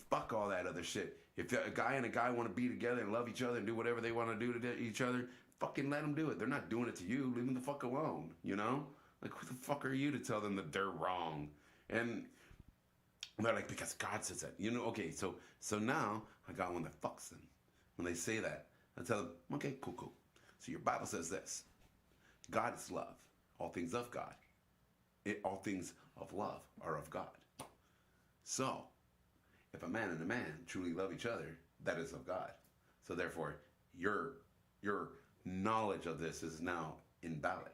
Fuck all that other shit. If a guy and a guy want to be together and love each other and do whatever they want to do to each other, fucking let them do it. They're not doing it to you. Leave them the fuck alone, you know? Like, who the fuck are you to tell them that they're wrong? And they're like, because God says that. You know, okay, so now I got one that fucks them. When they say that, I tell them, okay, cool. So your Bible says this. God is love. All things of God. All things of love are of God. So, if a man and a man truly love each other, that is of God. So therefore, your knowledge of this is now invalid.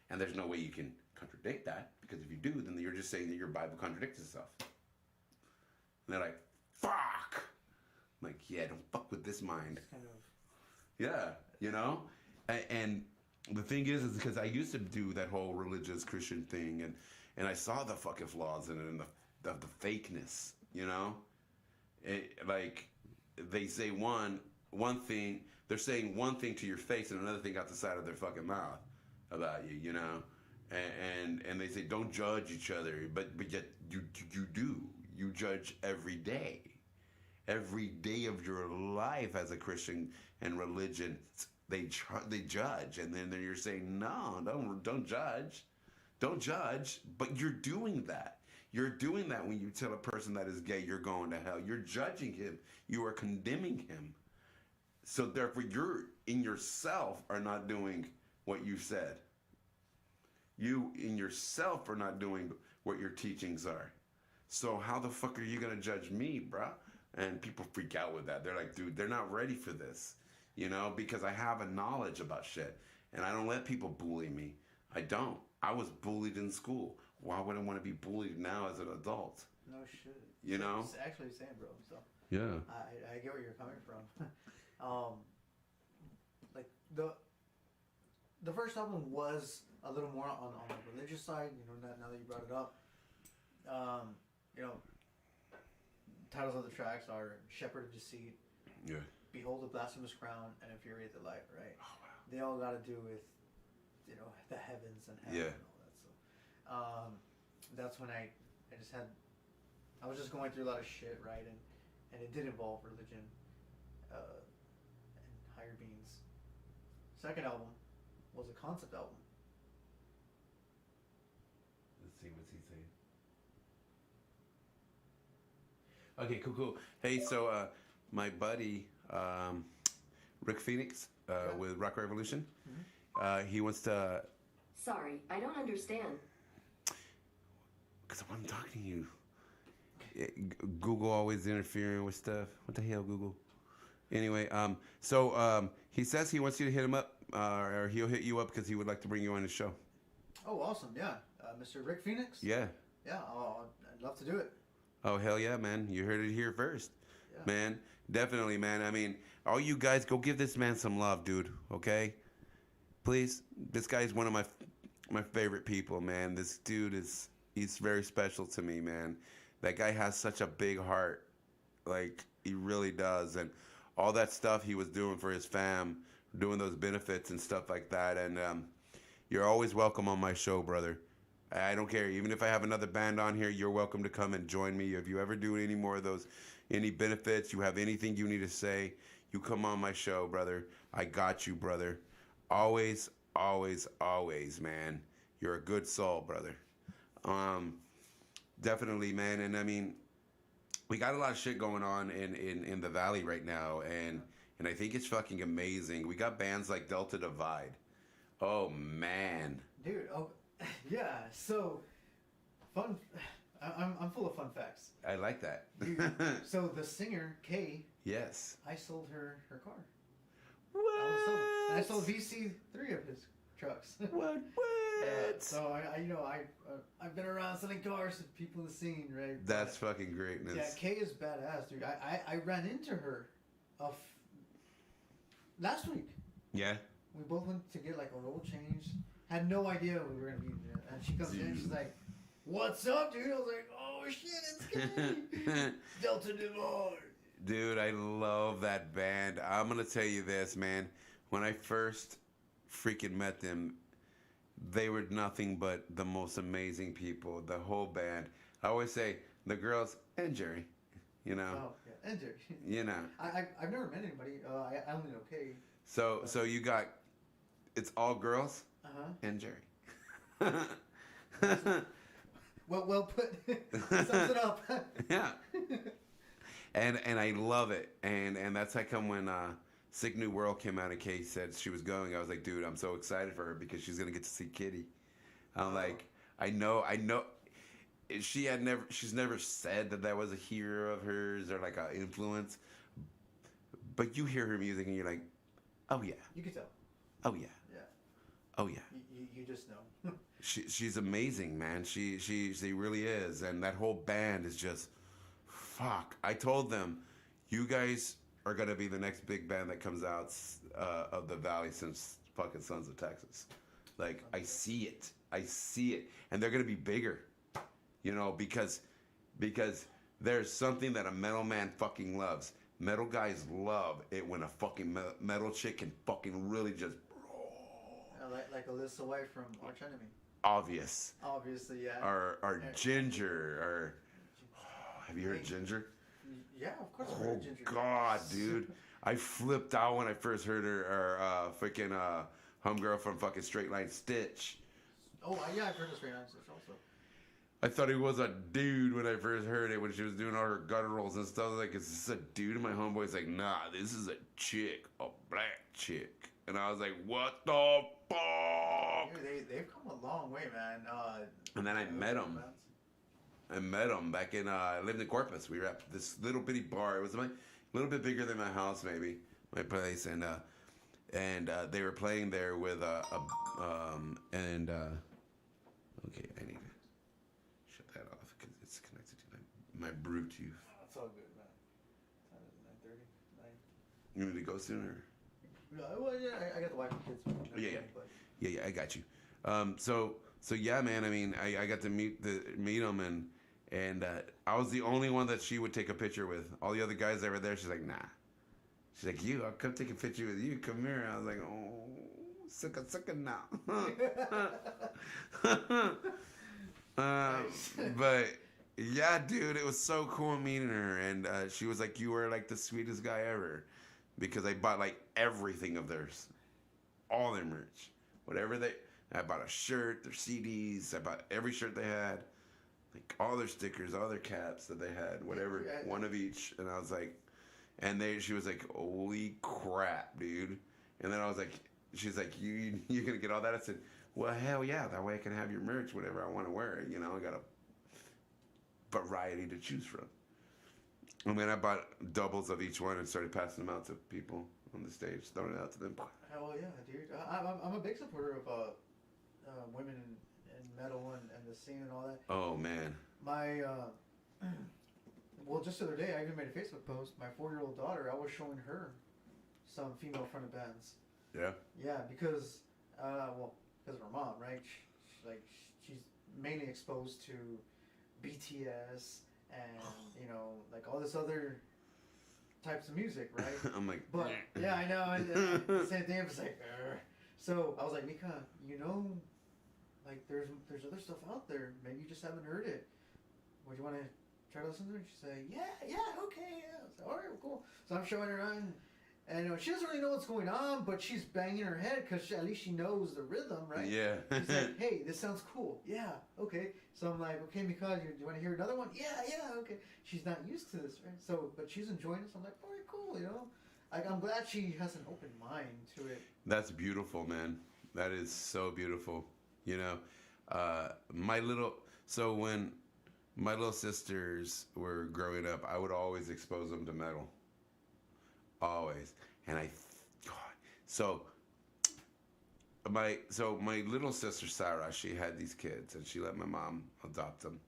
And there's no way you can contradict that, because if you do, then you're just saying that your Bible contradicts itself. And they're like, fuck! I'm like, yeah, don't fuck with this mind. Kind of. Yeah, you know? And the thing is because I used to do that whole religious Christian thing, and I saw the fucking flaws in it and the fakeness, you know? Like, they say one thing, they're saying one thing to your face and another thing out the side of their fucking mouth about you, you know? And they say, don't judge each other, but yet you do. You judge every day. Every day of your life as a Christian and religion, they judge, and then you're saying, no, don't judge. Don't judge, but you're doing that. You're doing that when you tell a person that is gay, you're going to hell. You're judging him. You are condemning him. So therefore, you're in yourself are not doing what you said. You in yourself are not doing what your teachings are. So how the fuck are you going to judge me, bruh? And people freak out with that. They're like, dude, they're not ready for this, you know, because I have a knowledge about shit. And I don't let people bully me. I don't. I was bullied in school. Why would I want to be bullied now as an adult? No shit. You know? It's actually the same, bro. So yeah. I get where you're coming from. Like the first album was a little more on the religious side. You know, now that you brought it up, you know, titles of the tracks are "Shepherd of Deceit," Yeah. "Behold the Blasphemous Crown," and "Infuriate the Light." Right? Oh, wow. They all got to do with, you know, the heavens and hell Yeah. and all that. So that's when I was just going through a lot of shit, right? And it did involve religion and higher beings. Second album was a concept album. Let's see, what's he saying? Okay, cool. Hey, so my buddy Rick Phoenix with Rock Revolution, he wants to. Sorry, I don't understand. Because I'm talking to you. Google always interfering with stuff. What the hell, Google? Anyway, so he says he wants you to hit him up, or he'll hit you up because he would like to bring you on the show. Oh, awesome! Yeah, Mr. Rick Phoenix. Yeah. Yeah, I'd love to do it. Oh, hell yeah, man. You heard it here first. Yeah. Man, definitely, man. I mean, all you guys, go give this man some love, dude, okay? Please, this guy's one of my favorite people, man. This dude he's very special to me, man. That guy has such a big heart. Like, he really does. And all that stuff he was doing for his fam, doing those benefits and stuff like that. And you're always welcome on my show, brother. I don't care. Even if I have another band on here, you're welcome to come and join me. If you ever do any more of those, any benefits, you have anything you need to say, you come on my show, brother. I got you, brother. Always, always, always, man. You're a good soul, brother. Definitely, man. And I mean, we got a lot of shit going on in the Valley right now, and I think it's fucking amazing. We got bands like Delta Divide. Oh man, Dude, oh, yeah. So, fun. I'm full of fun facts. I like that. Dude, so the singer Kay, Yes. I sold her car. What? I sold VC3 of his trucks. What? So I've been around selling cars to people in the scene, right? That's But, fucking greatness. yeah, Kay is badass, dude. I ran into her, last week. Yeah. We both went to get like our oil change. Had no idea we were gonna be there, and she comes in. She's like, "What's up, dude?" I was like, "Oh shit, it's Kay." Delta Divide. Dude, I love that band. I'm gonna tell you this, man. When I first freaking met them, they were nothing but the most amazing people. The whole band. I always say the girls and Jerry. You know. Oh yeah, and Jerry. You know. I've never met anybody. I only know Kay. So you got, it's all girls and Jerry. Well put. Sums it up. Yeah. And I love it. And that's how come when Sick New World came out and Kay said she was going, I was like, dude, I'm so excited for her because she's gonna get to see Kitty. I'm like, I know. She's never said that was a hero of hers or like an influence. But you hear her music and you're like, oh yeah. You can tell. Oh yeah. Yeah. Oh yeah. You just know. She's amazing, man. She really is, and that whole band is just fuck. I told them, you guys are gonna be the next big band that comes out of the Valley since fucking Sons of Texas. Like I see it, and they're gonna be bigger, you know, because there's something that a metal man fucking loves. Metal guys love it when a fucking metal chick can fucking really just. Like Alyssa White from Arch Enemy. Obvious. Obviously, yeah. Or Ginger, or have you heard Ginger? Yeah, of course. I've Oh heard Ginger. God, dude! I flipped out when I first heard her, freaking homegirl from fucking Straight Line Stitch. Oh yeah, I've heard of Straight Line Stitch also. I thought he was a dude when I first heard it when she was doing all her gutturals and stuff. I was like, is this a dude? And my homeboy's like, nah, this is a chick, a black chick. And I was like, what the fuck? Dude, they've come a long way, man. And then I met him. I met him back in, I lived in Corpus. We were at this little bitty bar. It was a little bit bigger than my house, maybe, my place. And they were playing there with, okay, I need to shut that off because it's connected to my Bluetooth. Oh, it's all good, man. Time is 9:30. You need to go sooner? Well, yeah, I got the wife and kids. Yeah, I got you. So yeah, man. I mean, I got to meet him, and I was the only one that she would take a picture with. All the other guys that were there, she's like, nah. She's like, I'll come take a picture with you. Come here. I was like, oh, sucka now. But yeah, dude, it was so cool meeting her, and she was like, you were like the sweetest guy ever, because I bought like everything of theirs, all their merch, I bought a shirt, their CDs, I bought every shirt they had, like all their stickers, all their caps that they had, whatever, one of each, and I was like, she was like, holy crap, dude, and then I was like, she's like, you're gonna get all that? I said, well, hell yeah, that way I can have your merch, whatever I want to wear, you know, I got a variety to choose from. And then I bought doubles of each one and started passing them out to people on the stage, throwing it out to them. Hell yeah, dude. I'm a big supporter of women in metal and the scene and all that. Oh, man. My, well, just the other day, I even made a Facebook post. My 4-year-old daughter, I was showing her some female fronted bands. Yeah? Yeah, because Well, because of her mom, right? She's mainly exposed to BTS and like all this other types of music, right? I'm like, But yeah, I know. And the same thing. I was like, "Ugh." So I was like, Mika, like there's other stuff out there. Maybe you just haven't heard it. Would you want to try to listen to it? She said, yeah, okay, yeah. I was like, all right, cool. So I'm showing her on, and she doesn't really know what's going on, but she's banging her head because at least she knows the rhythm, right? yeah. She's like, hey, this sounds cool. Yeah, okay. So I'm like, okay, Mika, do you want to hear another one? Yeah, okay. She's not used to this, right? So, but she's enjoying it. So I'm like, all right, cool, I'm glad she has an open mind to it. That's beautiful, man. That is so beautiful. When my little sisters were growing up, I would always expose them to metal. Always. And my little sister Sarah, she had these kids, and she let my mom adopt them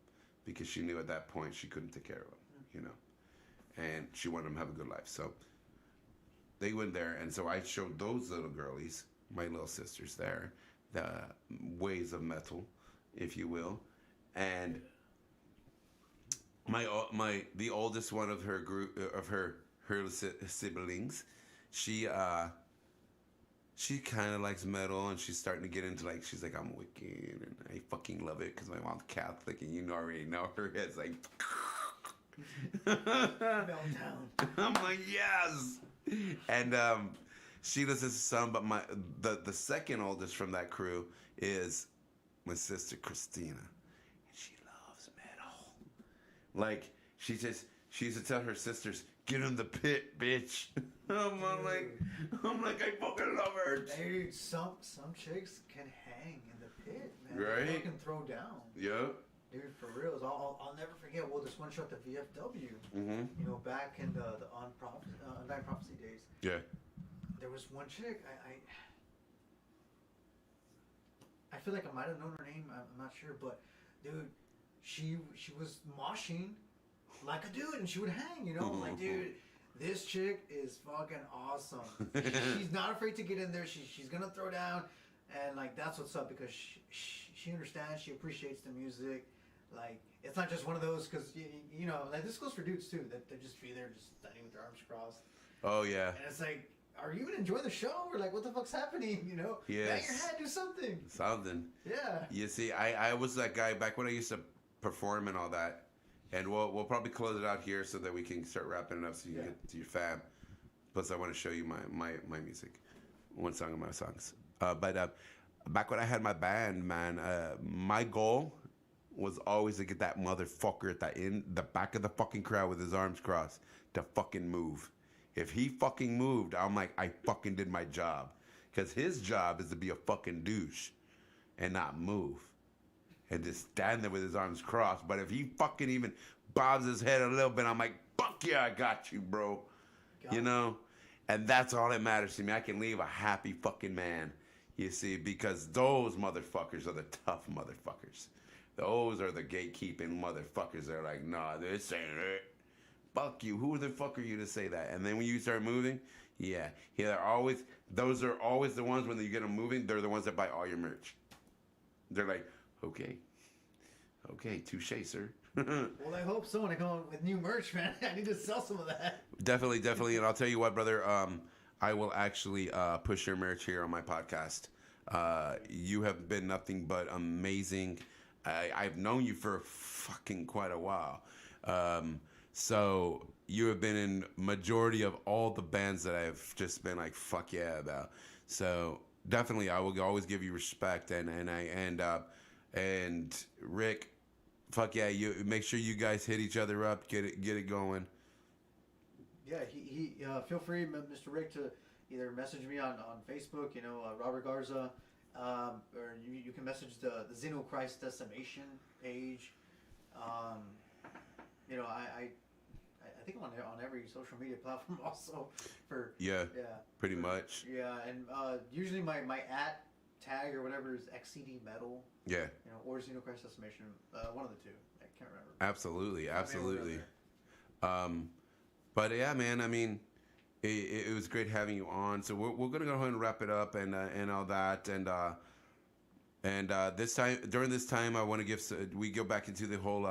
because she knew at that point she couldn't take care of them, and she wanted them to have a good life. So they went there, and so I showed those little girlies, my little sisters there, the ways of metal, if you will, and the oldest one of her group of her siblings, she kind of likes metal, and she's starting to get into she's like, I'm Wiccan and I fucking love it because my mom's Catholic, and already know her head's like Meltdown. I'm like, yes. And she listens to some, but the second oldest from that crew is my sister Christina, and she loves metal. Like she used to tell her sisters, get in the pit, bitch. I'm like, I fucking love her. Dude, some chicks can hang in the pit, man. Right? They can throw down. Yeah. Dude, for real. I'll never forget. Well, this one show at the VFW. Mm-hmm. Back in the Undying Prophecy days. Yeah. There was one chick. I feel like I might have known her name. I'm not sure, but dude, she was moshing like a dude, and she would hang. Like, dude, this chick is fucking awesome. She's not afraid to get in there. She's gonna throw down, and like that's what's up because she understands. She appreciates the music. Like, it's not just one of those because like this goes for dudes too that they just be there just standing with their arms crossed. Oh yeah. And it's like, are you even enjoying the show, or like what the fuck's happening? Yes. Bang your head, do something. Something. Yeah. You see, I was that guy back when I used to perform and all that, and we'll probably close it out here so that we can start wrapping it up so you can get to your fam. Plus, I want to show you my music, one song of my songs. But back when I had my band, man, my goal was always to get that motherfucker at the back of the fucking crowd with his arms crossed to fucking move. If he fucking moved, I'm like, I fucking did my job. Because his job is to be a fucking douche and not move. And just stand there with his arms crossed. But if he fucking even bobs his head a little bit, I'm like, fuck yeah, I got you, bro. And that's all that matters to me. I can leave a happy fucking man, you see, because those motherfuckers are the tough motherfuckers. Those are the gatekeeping motherfuckers that are like, nah, this ain't it. Fuck you. Who the fuck are you to say that? And then when you start moving, those are always the ones when you get them moving, they're the ones that buy all your merch. They're like, okay, touche, sir. Well, I hope so when I come out with new merch, man. I need to sell some of that. Definitely. And I'll tell you what, brother, I will actually push your merch here on my podcast. You have been nothing but amazing. I've known you for fucking quite a while. So you have been in majority of all the bands that I've just been like, fuck yeah about. So definitely, I will always give you respect. And Rick, fuck yeah, you make sure you guys hit each other up, get it going. Yeah, he feel free, Mr. Rick, to either message me on Facebook, Robert Garza, or you can message the Xenochrist Decimation page. I think I'm on every social media platform also pretty much. Yeah, and usually my @ tag or whatever is XCD Metal. Yeah. Or Xenochrist Decimation. One of the two. I can't remember. Absolutely. But yeah, man, I mean, it was great having you on. So we're gonna go ahead and wrap it up and all that and this time during this time I want to we go back into the whole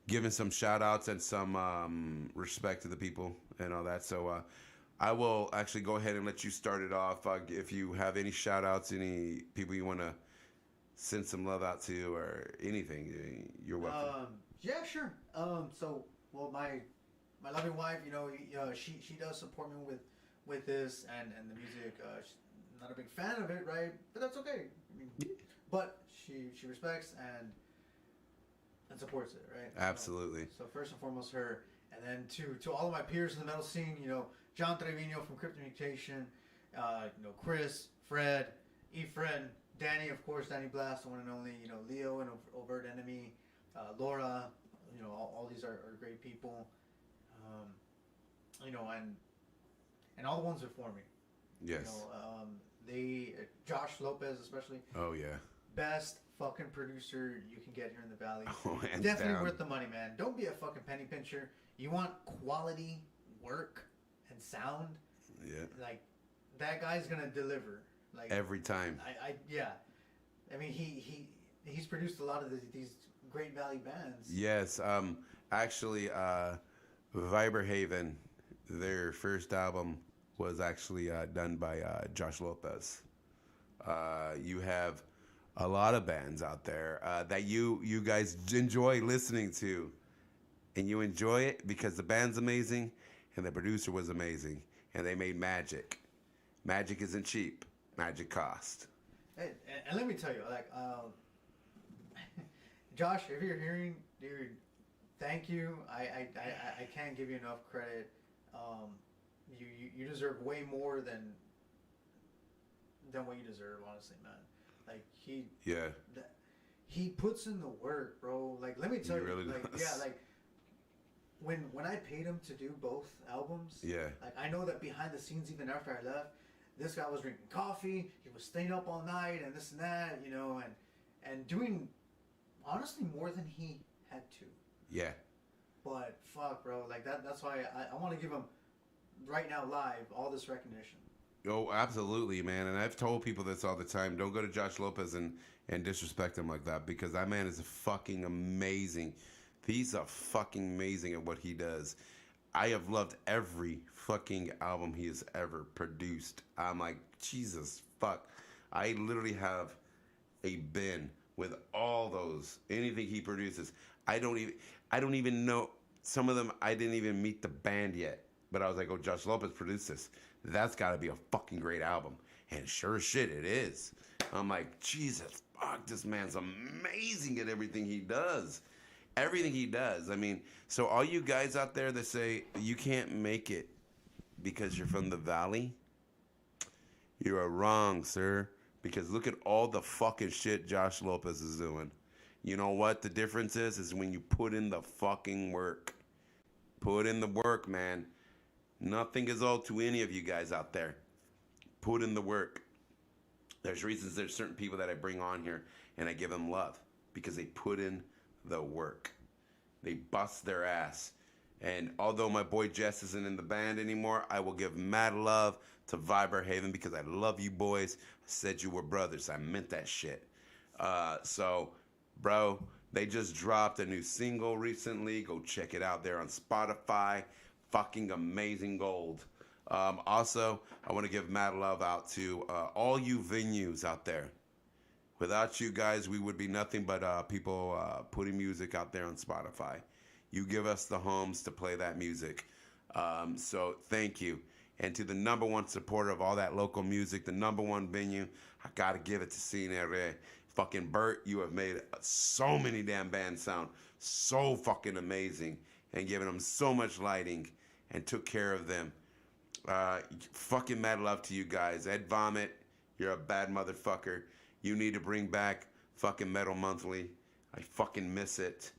giving some shout outs and some respect to the people and all that. So I will actually go ahead and let you start it off. If you have any shout outs, any people you want to send some love out to or anything, you're welcome. Yeah, sure. So, well, my loving wife, she does support me with this and the music. She's not a big fan of it, right? But that's okay. I mean, but she respects and supports it, right? Absolutely. So first and foremost, her, and then to all of my peers in the metal scene, John Trevino from Cryptic Mutation, Chris, Fred, Efren, Danny, of course, Danny Blast, the one and only, Leo and Overt Enemy, Laura, all these are great people, and all the ones that for me. Yes. They, Josh Lopez especially. Oh yeah. Best fucking producer you can get here in the Valley. Oh, hands Definitely down. worth the money, man. Don't be a fucking penny pincher. You want quality work and sound. Yeah. Like, that guy's gonna deliver. Like Every time. Yeah. I mean, he's produced a lot of these great Valley bands. Yes. Actually, Viber Haven, their first album was actually done by Josh Lopez. You have a lot of bands out there that you guys enjoy listening to, and you enjoy it because the band's amazing and the producer was amazing and they made magic. Magic isn't cheap. Magic cost. Hey, and let me tell you, like, Josh, if you're hearing, dude, thank you. I can't give you enough credit. You deserve way more than what you deserve, honestly, man. Like he puts in the work, bro. Like, let me tell He you, really like, does. yeah, like when I paid him to do both albums, Yeah. like, I know that behind the scenes, even after I left, this guy was drinking coffee. He was staying up all night and this and that, and doing honestly more than he had to. Yeah. But fuck, bro, like that's why I want to give him right now live all this recognition. Oh, absolutely, man. And I've told people this all the time. Don't go to Josh Lopez and disrespect him like that because that man is fucking amazing. He's a fucking amazing at what he does. I have loved every fucking album he has ever produced. I'm like, Jesus fuck. I literally have a bin with all those. Anything he produces. I don't even know. Some of them I didn't even meet the band yet. But I was like, oh, Josh Lopez produced this. That's got to be a fucking great album. And sure as shit, it is. I'm like, Jesus fuck, this man's amazing at everything he does. Everything he does. I mean, so all you guys out there that say you can't make it because you're from the Valley, you are wrong, sir. Because look at all the fucking shit Josh Lopez is doing. You know what the difference is when you put in the fucking work. Put in the work, man. Nothing is owed to any of you guys out there. Put in the work. There's reasons there's certain people that I bring on here and I give them love because they put in the work. They bust their ass. And although my boy Jess isn't in the band anymore, I will give mad love to Viber Haven because I love you boys. I said you were brothers. I meant that shit. So, bro, they just dropped a new single recently. Go check it out there on Spotify. Fucking amazing gold. Also, I want to give mad love out to all you venues out there. Without you guys, we would be nothing but people putting music out there on Spotify. You give us the homes to play that music. So thank you. And to the number one supporter of all that local music, the number one venue, I got to give it to CNRA. Fucking Bert, you have made so many damn bands sound so fucking amazing and given them so much lighting and took care of them. Fucking mad love to you guys. Ed Vomit, you're a bad motherfucker. You need to bring back fucking Metal Monthly. I fucking miss it.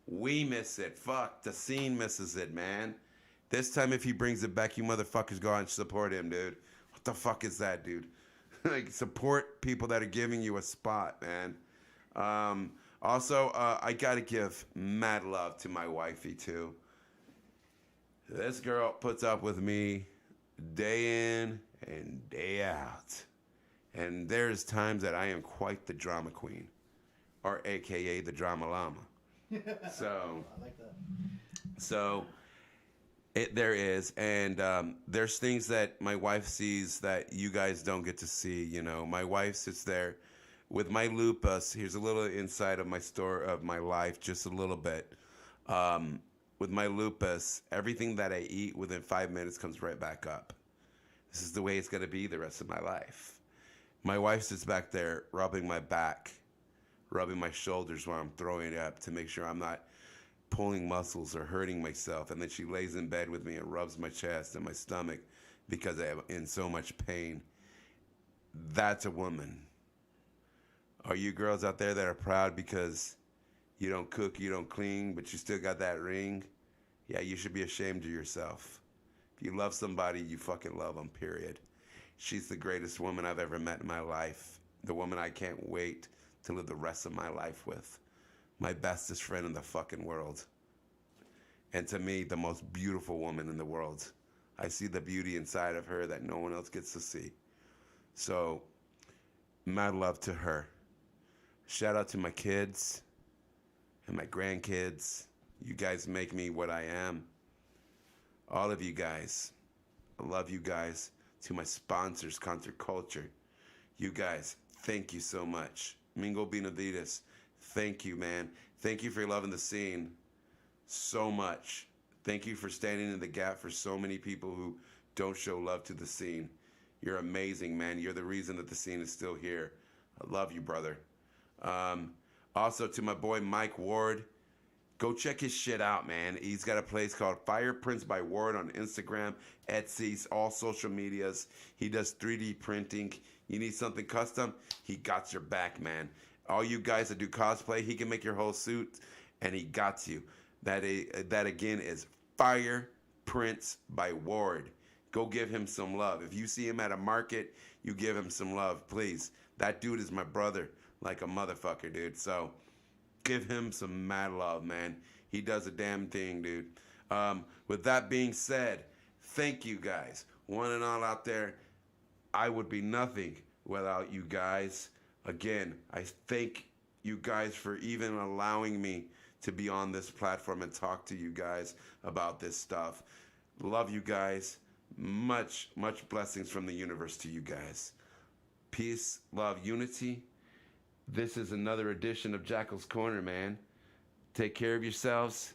We miss it. Fuck, the scene misses it, man. This time if he brings it back, you motherfuckers go out and support him, dude. What the fuck is that, dude? Like, support people that are giving you a spot, man. Also, I gotta give mad love to my wifey, too. This girl puts up with me day in and day out. And there's times that I am quite the drama queen, or AKA the drama llama. So, I like that. so there is, and there's things that my wife sees that you guys don't get to see. You know, my wife sits there with my lupus. Here's a little insight of my story of my life, just a little bit. With my lupus, everything that I eat within 5 minutes comes right back up. This is the way it's going to be the rest of my life. My wife sits back there rubbing my back, rubbing my shoulders while I'm throwing it up to make sure I'm not pulling muscles or hurting myself. And then she lays in bed with me and rubs my chest and my stomach because I'm in so much pain. That's a woman. Are you girls out there that are proud because you don't cook, you don't clean, but you still got that ring? Yeah, you should be ashamed of yourself. If you love somebody, you fucking love them, period. She's the greatest woman I've ever met in my life. The woman I can't wait to live the rest of my life with. My bestest friend in the fucking world. And to me, the most beautiful woman in the world. I see the beauty inside of her that no one else gets to see. So, mad love to her. Shout out to my kids and my grandkids. You guys make me what I am. All of you guys. I love you guys. To my sponsors, Concert Culture. You guys, thank you so much. Mingo Benavides, thank you, man. Thank you for loving the scene so much. Thank you for standing in the gap for so many people who don't show love to the scene. You're amazing, man. You're the reason that the scene is still here. I love you, brother. Also, to my boy Mike Ward, go check his shit out, man. He's got a place called Fire Prints by Ward on Instagram, Etsy, all social medias. He does 3D printing. You need something custom? He got your back, man. All you guys that do cosplay, he can make your whole suit, and he got you. That again is Fire Prints by Ward. Go give him some love. If you see him at a market, you give him some love, please. That dude is my brother, like a motherfucker, dude. So give him some mad love, man. He does a damn thing, dude. With that being said, thank you guys. One and all out there, I would be nothing without you guys. Again, I thank you guys for even allowing me to be on this platform and talk to you guys about this stuff. Love you guys. Much, much blessings from the universe to you guys. Peace, love, unity. This is another edition of Jackal's Corner, man. Take care of yourselves.